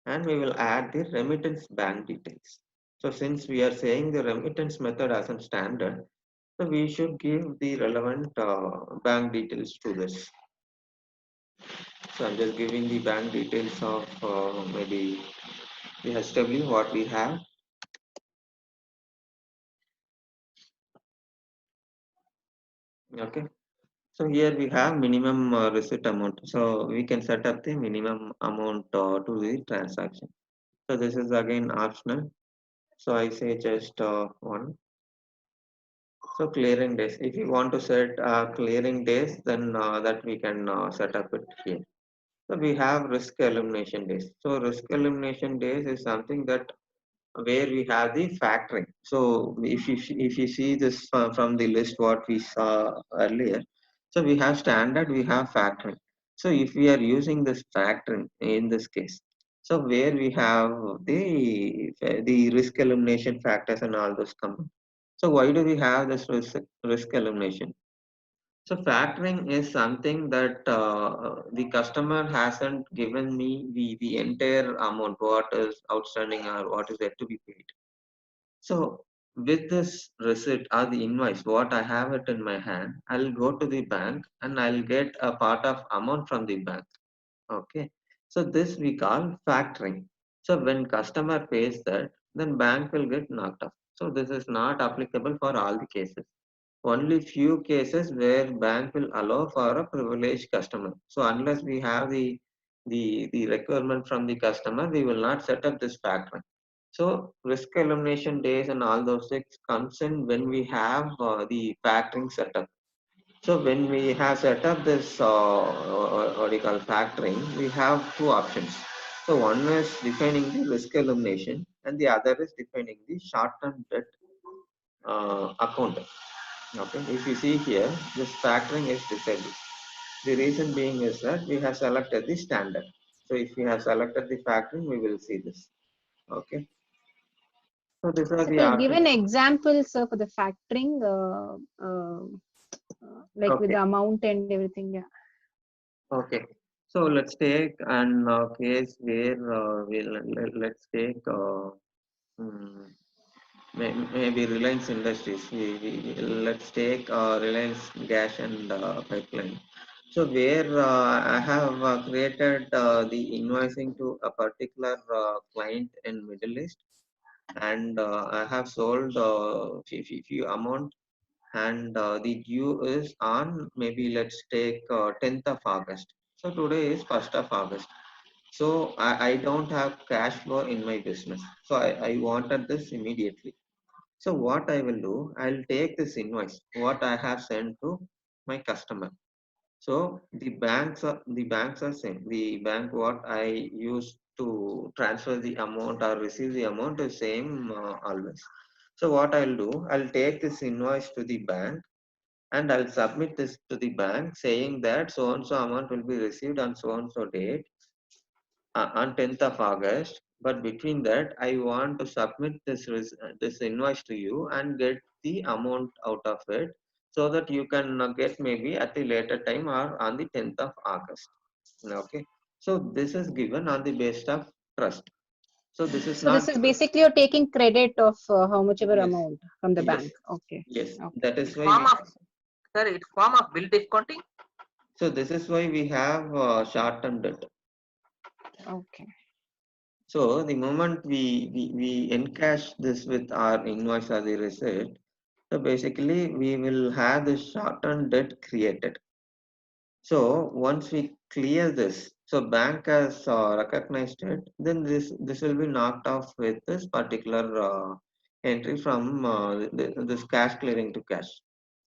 and we will add the remittance bank details. So since we are saying the remittance method as a standard, so we should give the relevant bank details to this. So I'm just giving the bank details of maybe the SW what we have. Okay. So here we have minimum receipt amount. So we can set up the minimum amount to the transaction. So this is again optional. So I say just one. So clearing days. If you want to set clearing days, then that we can set up it here. So we have risk elimination days. So risk elimination days is something that where we have the factoring. So if you see this from the list what we saw earlier, so we have standard, we have factoring. So if we are using this factoring in this case, so where we have the risk elimination factors and all those come. So why do we have this risk elimination? So factoring is something that the customer hasn't given me the entire amount, what is outstanding or what is yet to be paid. So with this receipt or the invoice, what I have it in my hand, I'll go to the bank and I'll get a part of amount from the bank. Okay. So this we call factoring. So when customer pays that, then bank will get knocked off. So this is not applicable for all the cases. Only few cases where bank will allow for a privileged customer. So unless we have the requirement from the customer, we will not set up this factoring. So risk elimination days and all those things comes in when we have the factoring setup. So when we have set up this what you call factoring, we have two options. So one is defining the risk elimination, and the other is defining the short-term debt account. Okay, if you see here, this factoring is disabled. The reason being is that we have selected the standard. So if we have selected the factoring, we will see this. Okay, so these are So the can you give options. an example, sir, for the factoring, like with Okay, the amount and everything? Yeah. okay. So let's take an case where let's take hmm, maybe Reliance Industries. Let's take Reliance Gas and Pipeline. So where I have created the invoicing to a particular client in Middle East, and I have sold few amount, and the due is on maybe let's take 10th of August. So today is 1st of August. So I don't have cash flow in my business. So I wanted this immediately. So what I will do, I'll take this invoice, what I have sent to my customer. So the banks are same. The bank what I use to transfer the amount or receive the amount is same always. So what I'll do, I'll take this invoice to the bank and I'll submit this to the bank saying that so and so amount will be received on so and so date on 10th of August. But between that, I want to submit this invoice to you and get the amount out of it so that you can get maybe at the later time or on the 10th of August. Okay. So this is given on the basis of trust. So this is So this not is given. basically you're taking credit of how much ever Yes. amount from the Yes. bank. Okay. Yes. Okay. That is It's why form we. of, sir, it's form of bill discounting. So this is why we have short-term debt. Okay. So the moment we encash this with our invoice or the receipt, so basically we will have the short-term debt created. So once we clear this, so bank has recognized it, then this will be knocked off with this particular entry from this cash clearing to cash.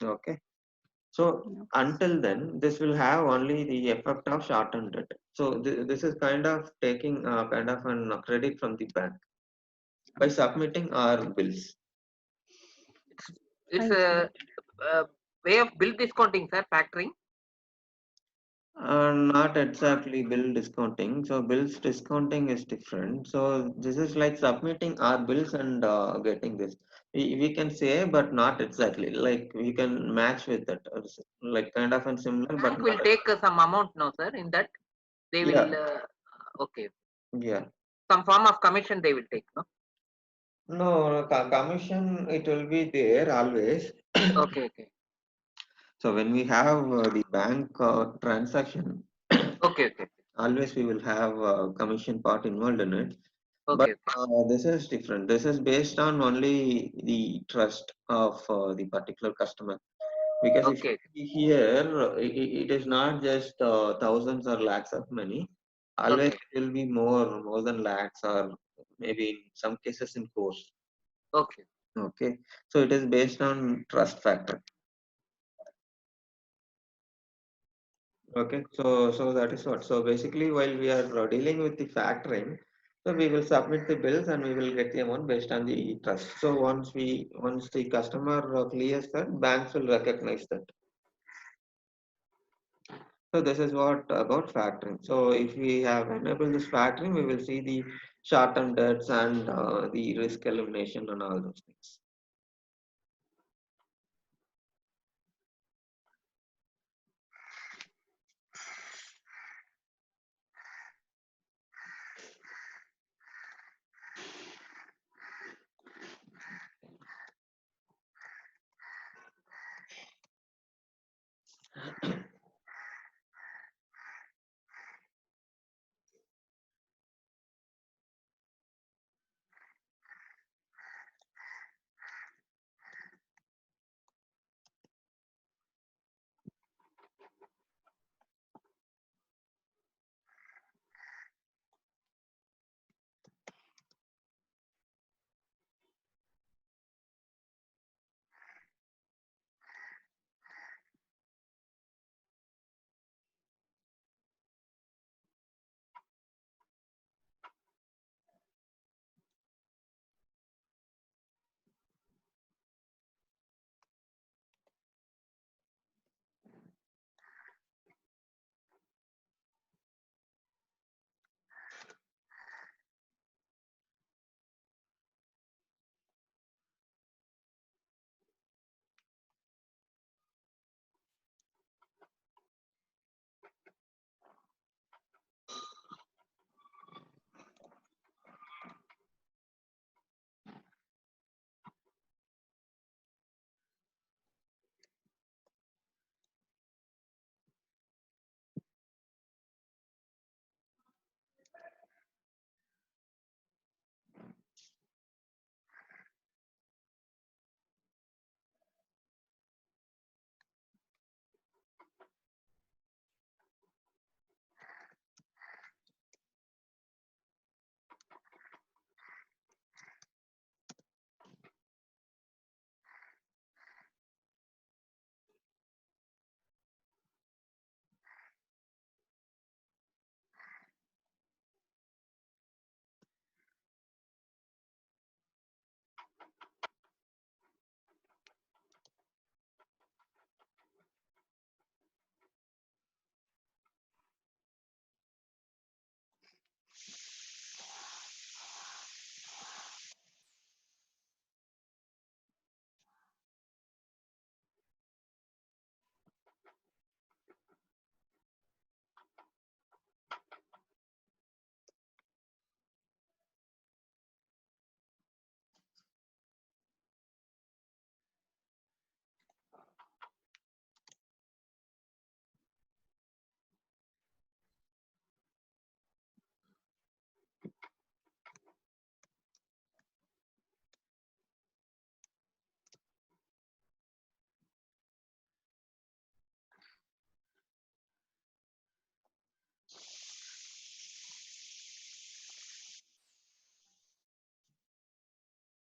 Okay. So Okay. until then, this will have only the effect of short-term debt. So this is kind of taking kind of an credit from the bank by submitting our bills. It's I see. a way of bill discounting, sir, factoring. Not exactly bill discounting. So bills discounting is different. So this is like submitting our bills and getting this. We can say, but not exactly. Like we can match with that. Like kind of and similar, but Bank will not. take some amount, no, sir. In that they will. Yeah, Okay, yeah. some form of commission they will take, no. No, commission it will be there always. Okay, okay, So when we have the bank transaction, okay, okay, always we will have commission part involved in it. But okay, okay, this is different. This is based on only the trust of the particular customer. Because if okay, you see here, it is not just thousands or lakhs of money. Always okay, it will be more than lakhs, or maybe in some cases in crores. okay. Okay, so it is based on trust factor. Okay, so that is what. So basically, while we are dealing with the factoring, so we will submit the bills and we will get the amount based on the trust. So once the customer clears that, banks will recognize that. So this is what about factoring. So if we have enabled this factoring, we will see the short-term debts and the risk elimination and all those things.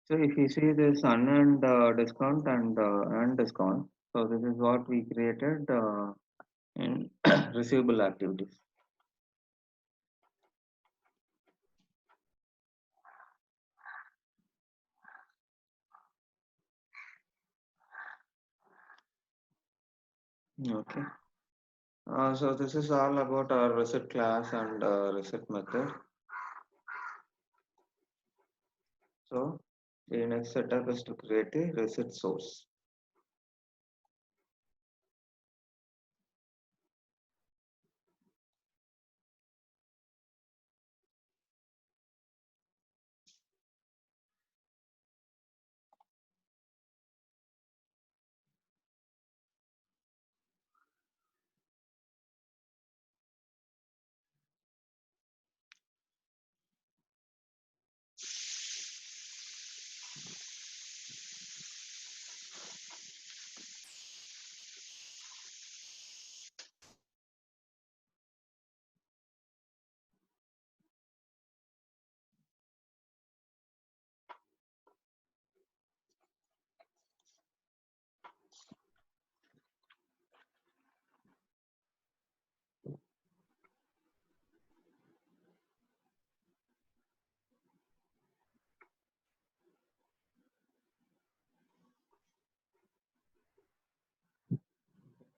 So if you see this unearned discount and earned discount, so this is what we created in receivable activities. Okay. So this is all about our reset class and reset method. So the next setup is to create a reset source.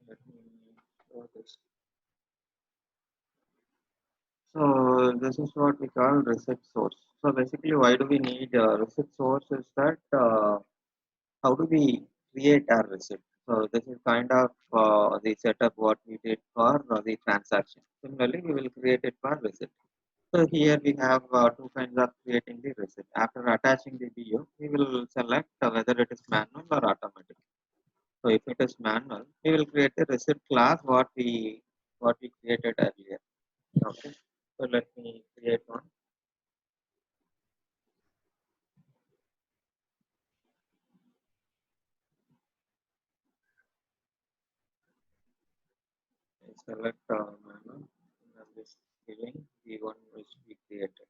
Let me show this. So this is what we call reset source. So basically, why do we need a reset source? Is that how do we create our reset? So this is kind of the setup what we did for the transaction. Similarly, we will create it for reset. So here we have two kinds of creating the reset. After attaching the view, we will select whether it is manual or automatic. So if it is manual, we will create a reset class what we created earlier. Okay. So let me create one. I select manual and this filling the one which we created.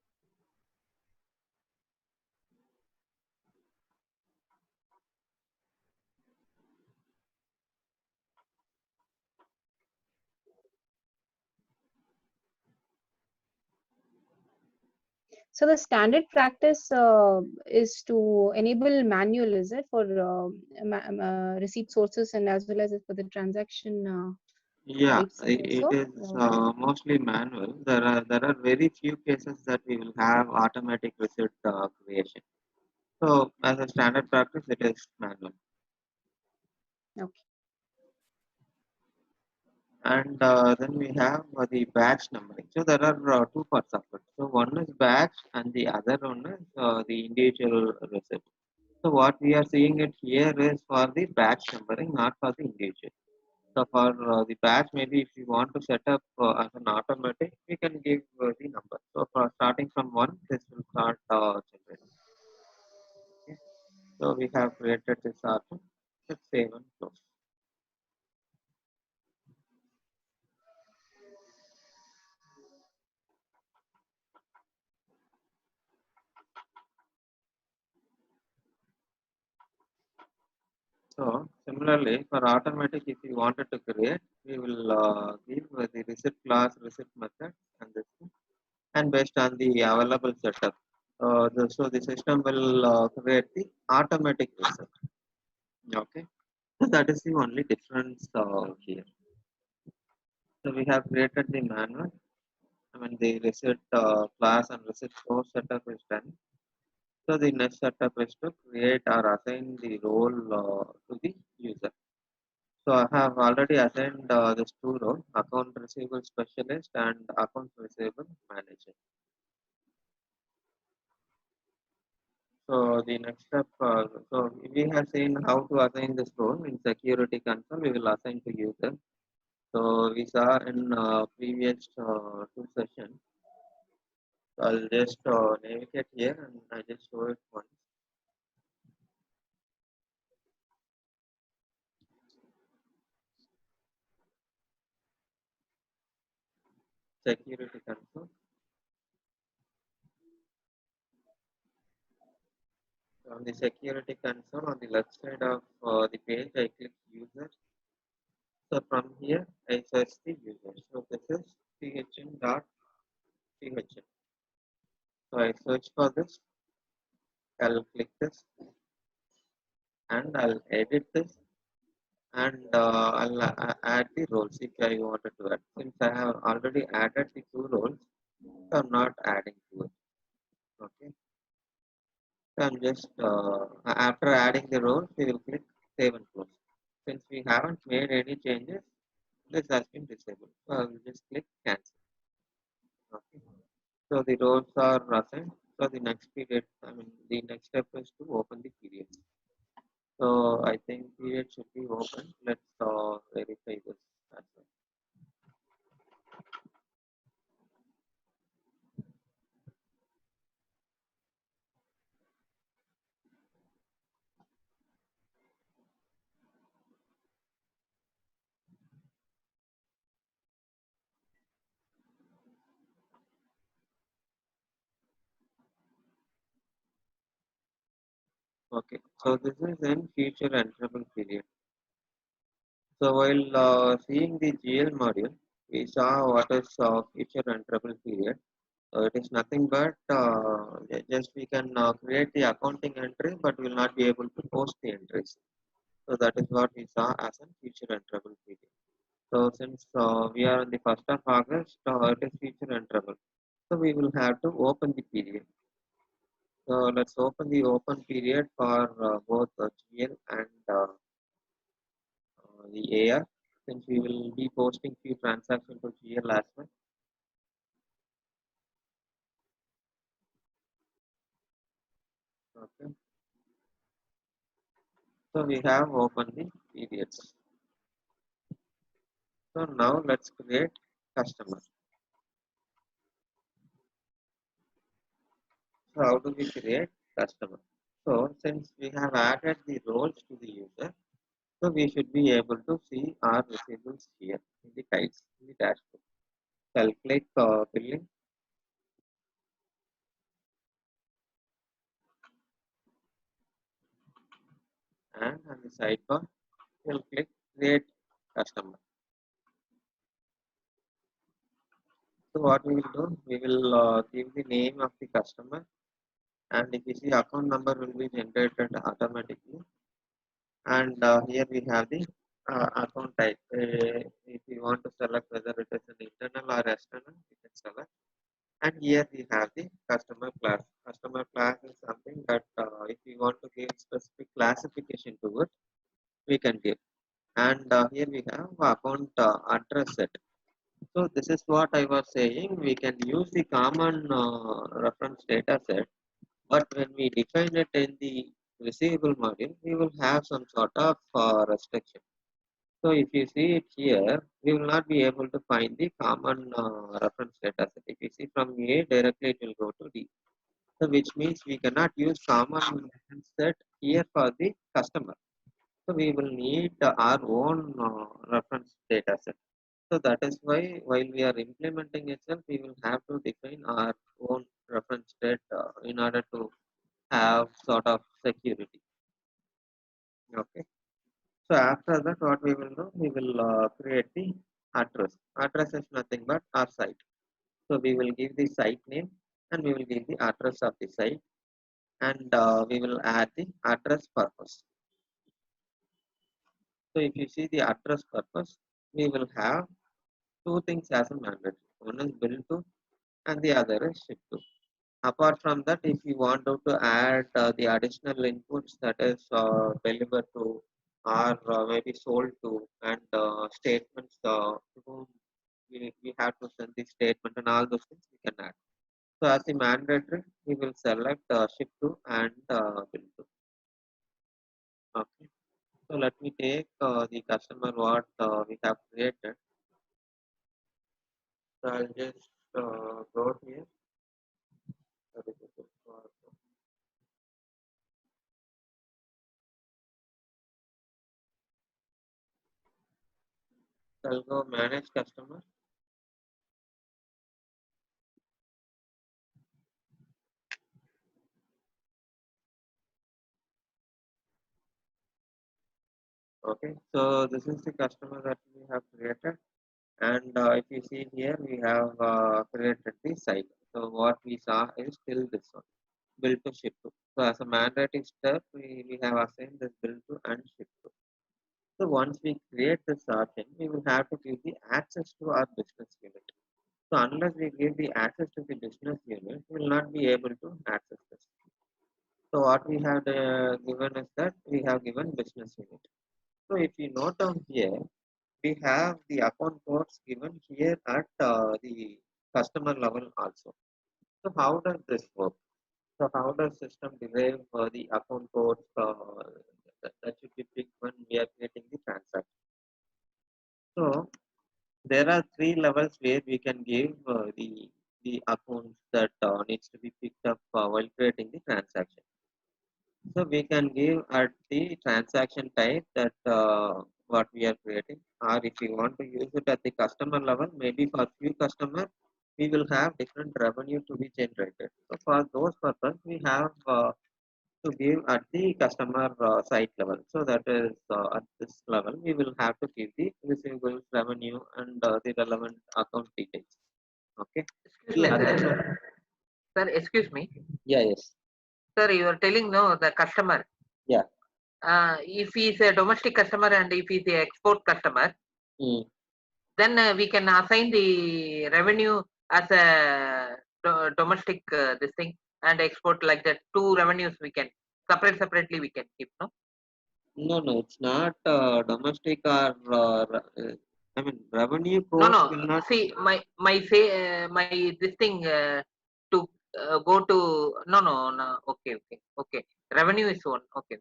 So the standard practice is to enable manual, is it, for receipt sources and as well as for the transaction Yeah, types it also? is Okay. mostly manual. There are very few cases that we will have automatic reset creation. So as a standard practice, it is manual. Okay. And then we have the batch numbering. So there are two parts of it. So one is batch and the other one is the individual receipt. So what we are seeing it here is for the batch numbering, not for the individual. So for the batch, maybe if you want to set up as an automatic, we can give the number. So for starting from one, this will start generating. Okay. So we have created this option. Let's save and close. So similarly, for automatic, if you wanted to create, we will give the reset class, reset method, and this one. And based on the available setup, so the system will create the automatic reset. Okay, so that is the only difference here. So we have created the manual. I mean the reset class and reset source setup is done. So the next setup is to create or assign the role to the user. So I have already assigned this two roles, account receivable specialist and account receivable manager. So the next step, so we have seen how to assign this role in security console. We will assign to user. So we saw in previous two sessions. I'll just navigate here and I just show it once. Security console. So on the security console, on the left side of the page, I click user. So from here, I search the user. So this is chn.chn. So I search for this. I'll click this and I'll edit this and I'll add the roles if I wanted to add. Since I have already added the two roles, so I'm not adding to it. Okay. So I'm just after adding the roles, we will click save and close. Since we haven't made any changes, this has been disabled. So I will just click cancel. Okay. So the roles are assigned. So the next period, I mean, the next step is to open the period. So I think period should be open. Let's verify this as well. Okay. So this is in future enterable period. So while seeing the GL module, we saw what is future enterable period. It is nothing but just we can create the accounting entry, but we will not be able to post the entries. So that is what we saw as a future enterable period. So since we are on the 1st of August, it is future enterable. So we will have to open the period. So let's open the open period for both GL and the AR, since we will be posting few transactions to GL as well. Okay. So we have opened the periods. So now let's create customer. So how do we create customer? So since we have added the roles to the user, so we should be able to see our receivables here in the tiles, in the dashboard. So I'll click billing, and on the sidebar, we'll click create customer. So what we will do, we will give the name of the customer, and if you see account number will be generated automatically. And here we have the account type. If you want to select whether it is an internal or external, you can select. And here we have the customer class. Customer class is something that if you want to give specific classification to it, we can give. And here we have account address set. So this is what I was saying. We can use the common reference data set, but when we define it in the receivable module, we will have some sort of restriction. So if you see it here, we will not be able to find the common reference data set. If you see from A, directly it will go to D. So which means we cannot use common reference set here for the customer. So we will need our own reference data set. So that is why while we are implementing itself, we will have to define our own reference set in order to have sort of security. Okay. So after that, what we will do, we will create the address. Address is nothing but our site. So we will give the site name and we will give the address of the site, and we will add the address purpose. So if you see the address purpose, we will have two things as a mandate. One is bill to and the other is ship to. Apart from that, if you want to add the additional inputs, that is delivered to or maybe sold to, and statements to whom we have to send the statement and all those things we can add. So as the mandatory, we will select ship to and bill to. Okay. So let me take the customer what we have created. So I'll just go here. So I'll go manage customer. Okay, so this is the customer that we have created, and if you see here, we have created the site. So what we saw is still this one, build to ship to. So as a mandatory step, we have assigned this build to and ship to. So once we create the sorting, we will have to give the access to our business unit. So unless we give the access to the business unit, we will not be able to access this. So what we have given is that we have given business unit. So if you note down here, we have the account codes given here at the customer level also. So how does this work? So how does system derive the account codes that should be picked when we are creating the transaction? So there are three levels where we can give the accounts that needs to be picked up while creating the transaction. So we can give at the transaction type that what we are creating, or if you want to use it at the customer level, maybe for few customers, we will have different revenue to be generated. So for those purpose, we have to give at the customer site level. So that is at this level, we will have to give the receivables, revenue, and the relevant account details. Okay. Excuse The me, other sir. one, Sir, excuse me. yeah, yes, Sir, you are telling no the customer. yeah. If he is a domestic customer and if he is a export customer, Mm. then we can assign the revenue as a domestic this thing and export like that. Two revenues we can separately we can keep. No. No, no, it's not domestic or I mean revenue No, codes no. will not. See, my say my this thing to go to no. Okay, okay, okay. Revenue is one. Okay,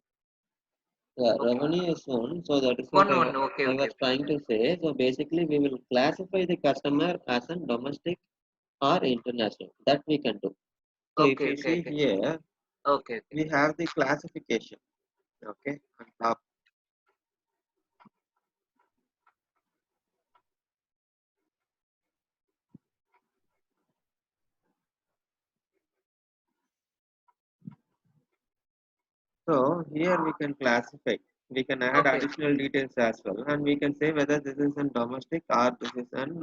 Yeah, okay. revenue is one, so that is what One. Okay, I okay, was trying to say. So basically, we will classify the customer as a domestic or international. That we can do. So if okay, you okay, see okay, here, okay, okay. we have the classification. Okay, on top. So here we can classify. We can add Okay. additional details as well, and we can say whether this is a domestic or this is an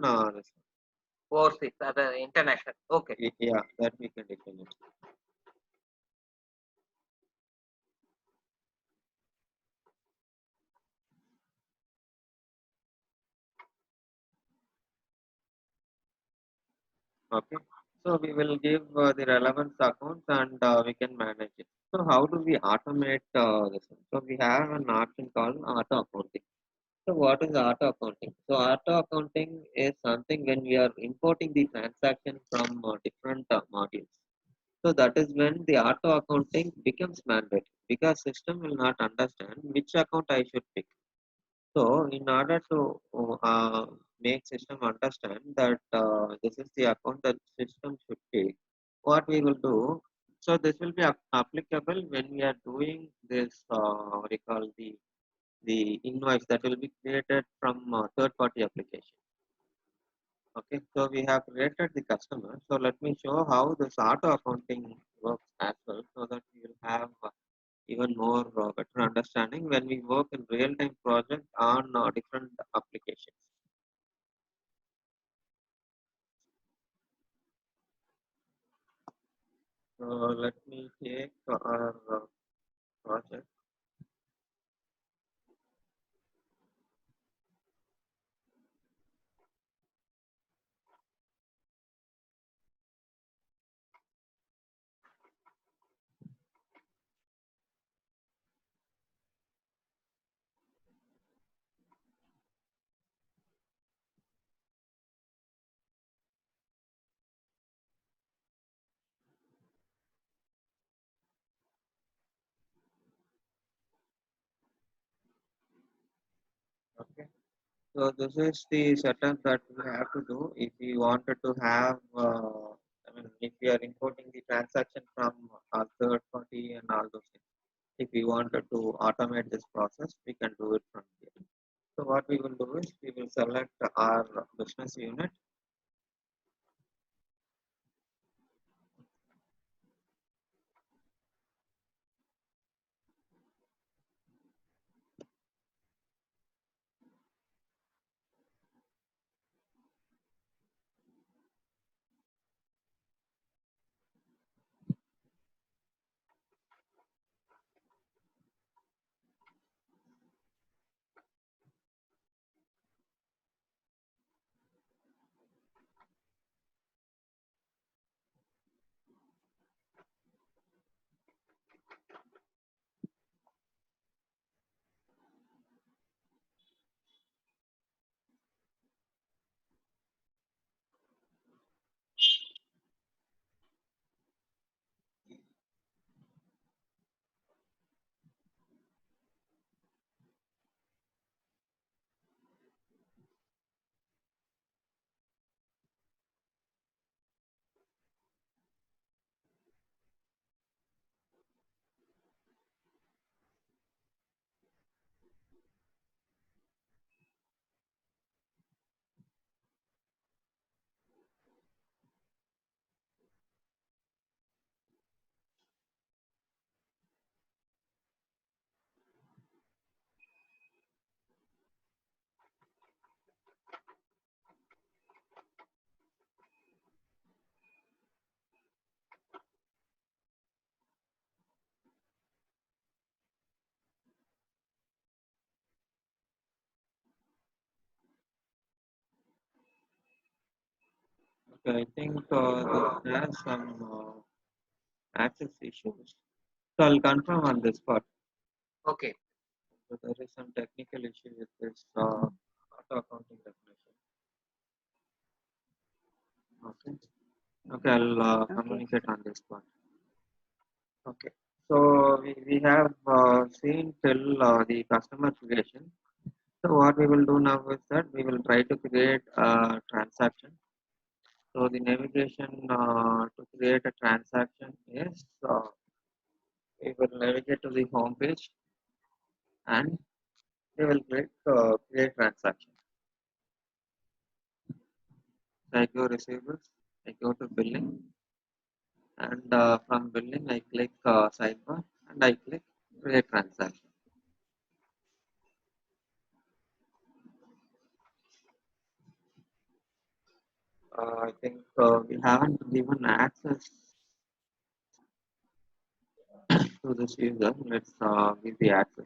Overseas, other international. Okay. yeah, that we can define it. Okay. So we will give the relevance accounts and we can manage it. So how do we automate this one? So we have an option called auto accounting. So what is auto accounting? So auto accounting is something when we are importing the transaction from different modules. So that is when the auto accounting becomes mandatory because system will not understand which account I should pick. So in order to make system understand that this is the account that system should take, what we will do, so this will be applicable when we are doing this, what we call the invoice that will be created from third party application. Okay, so we have created the customer. So let me show how this auto accounting works as well so that we will have even more better understanding when we work in real-time project on different applications. So let me take our project. Okay. So this is the setup that we have to do if we wanted to have, I mean, if we are importing the transaction from our third party and all those things. If we wanted to automate this process, we can do it from here. So what we will do is we will select our business unit. Okay, I think this has some access issues. So I'll confirm on this part. Okay. So there is some technical issue with this auto accounting definition. Okay. Okay, I'll Okay. communicate on this part. Okay. So we have seen till the customer creation. So what we will do now is that we will try to create a transaction. So the navigation to create a transaction is we will navigate to the home page and we will click create transaction. So I go receivables, I go to billing, and from billing I click sidebar and I click create transaction. I think we haven't given access to this user. Let's give the access.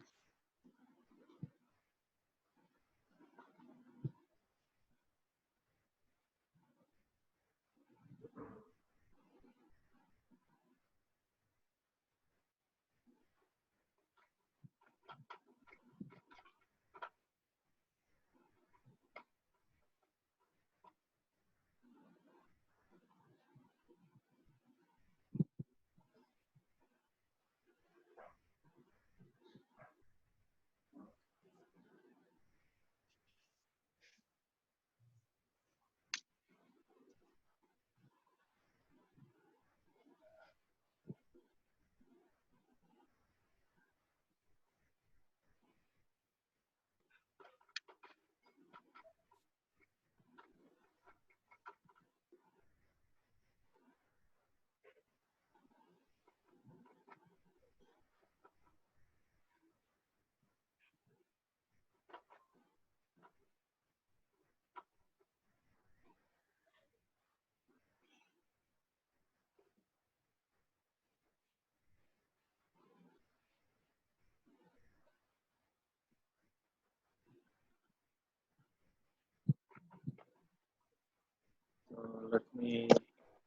So let me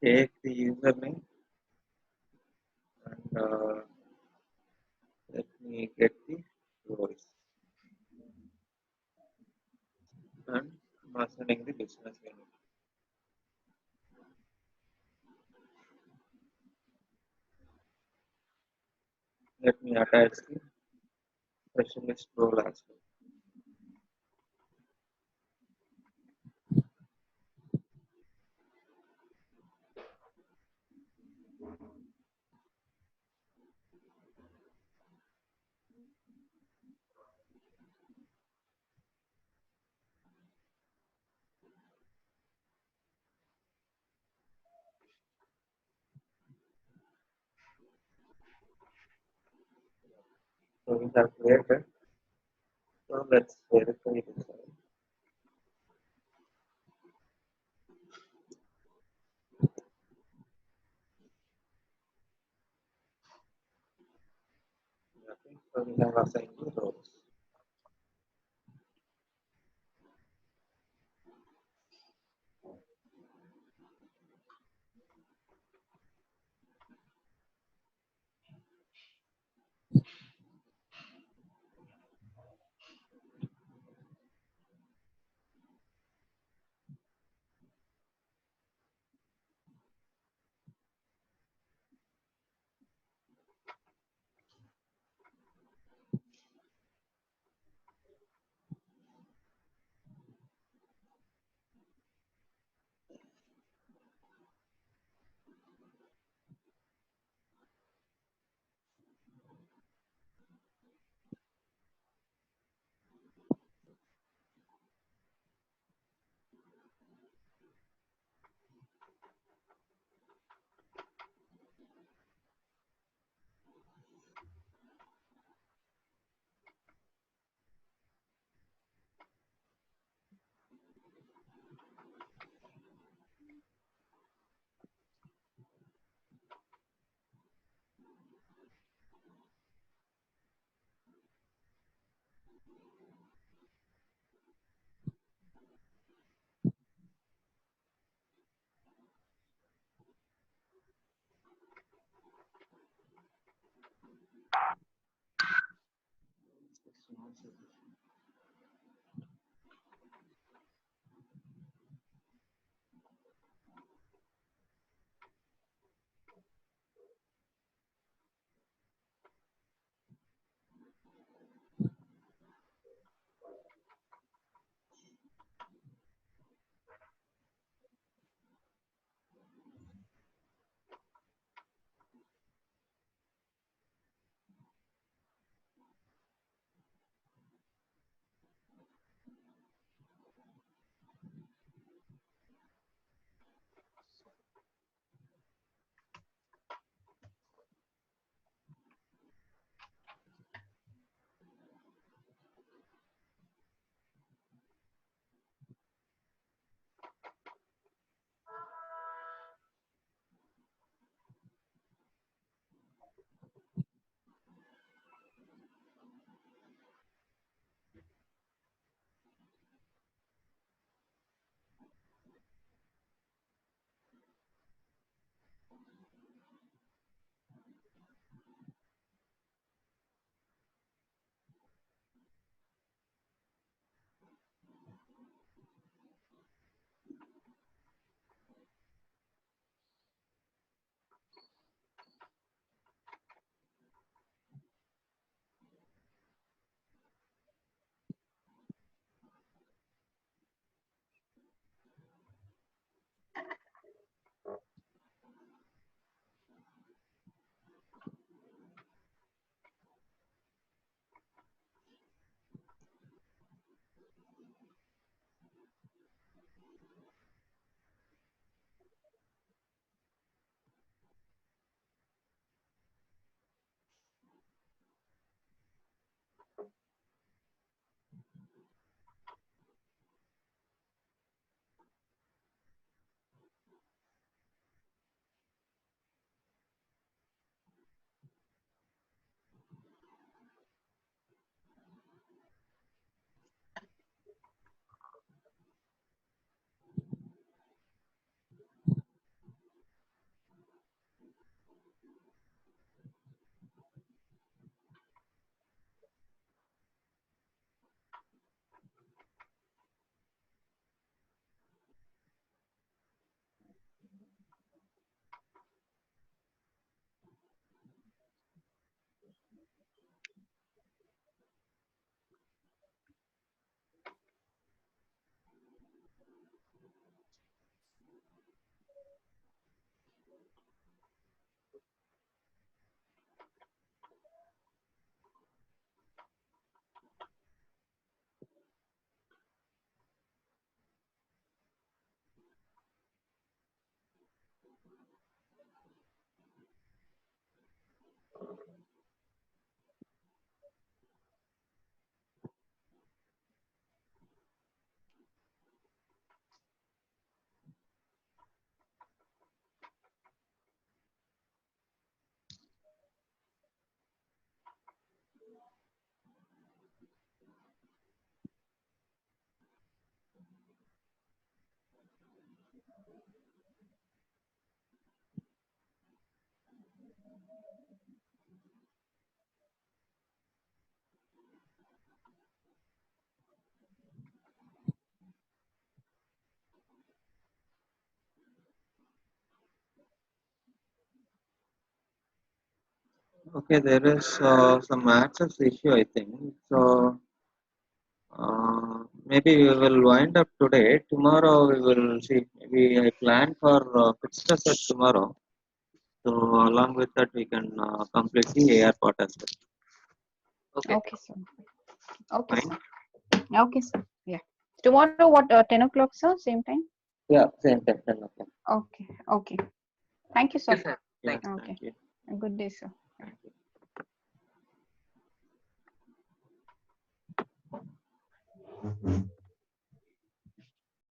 take the username and let me get the roles and I'm assigning the business unit. Let me attach the specialist role as well. So we have created. So let's verify this. Okay. So we have assigned the roles. Okay, there is some access issue, I think. So maybe we will wind up today. Tomorrow we will see. Maybe I plan for fixed set tomorrow. So along with that, we can complete the AR part as well. Okay. Okay, sir. Okay, Fine. sir. Okay, sir. Yeah. Tomorrow, what, 10 o'clock, sir? Same time? Yeah, same time, 10 o'clock. Okay. Okay. Thank you, sir. Yes, sir. Yeah, Thank you. Okay. thank you. A good day, sir. Thank you.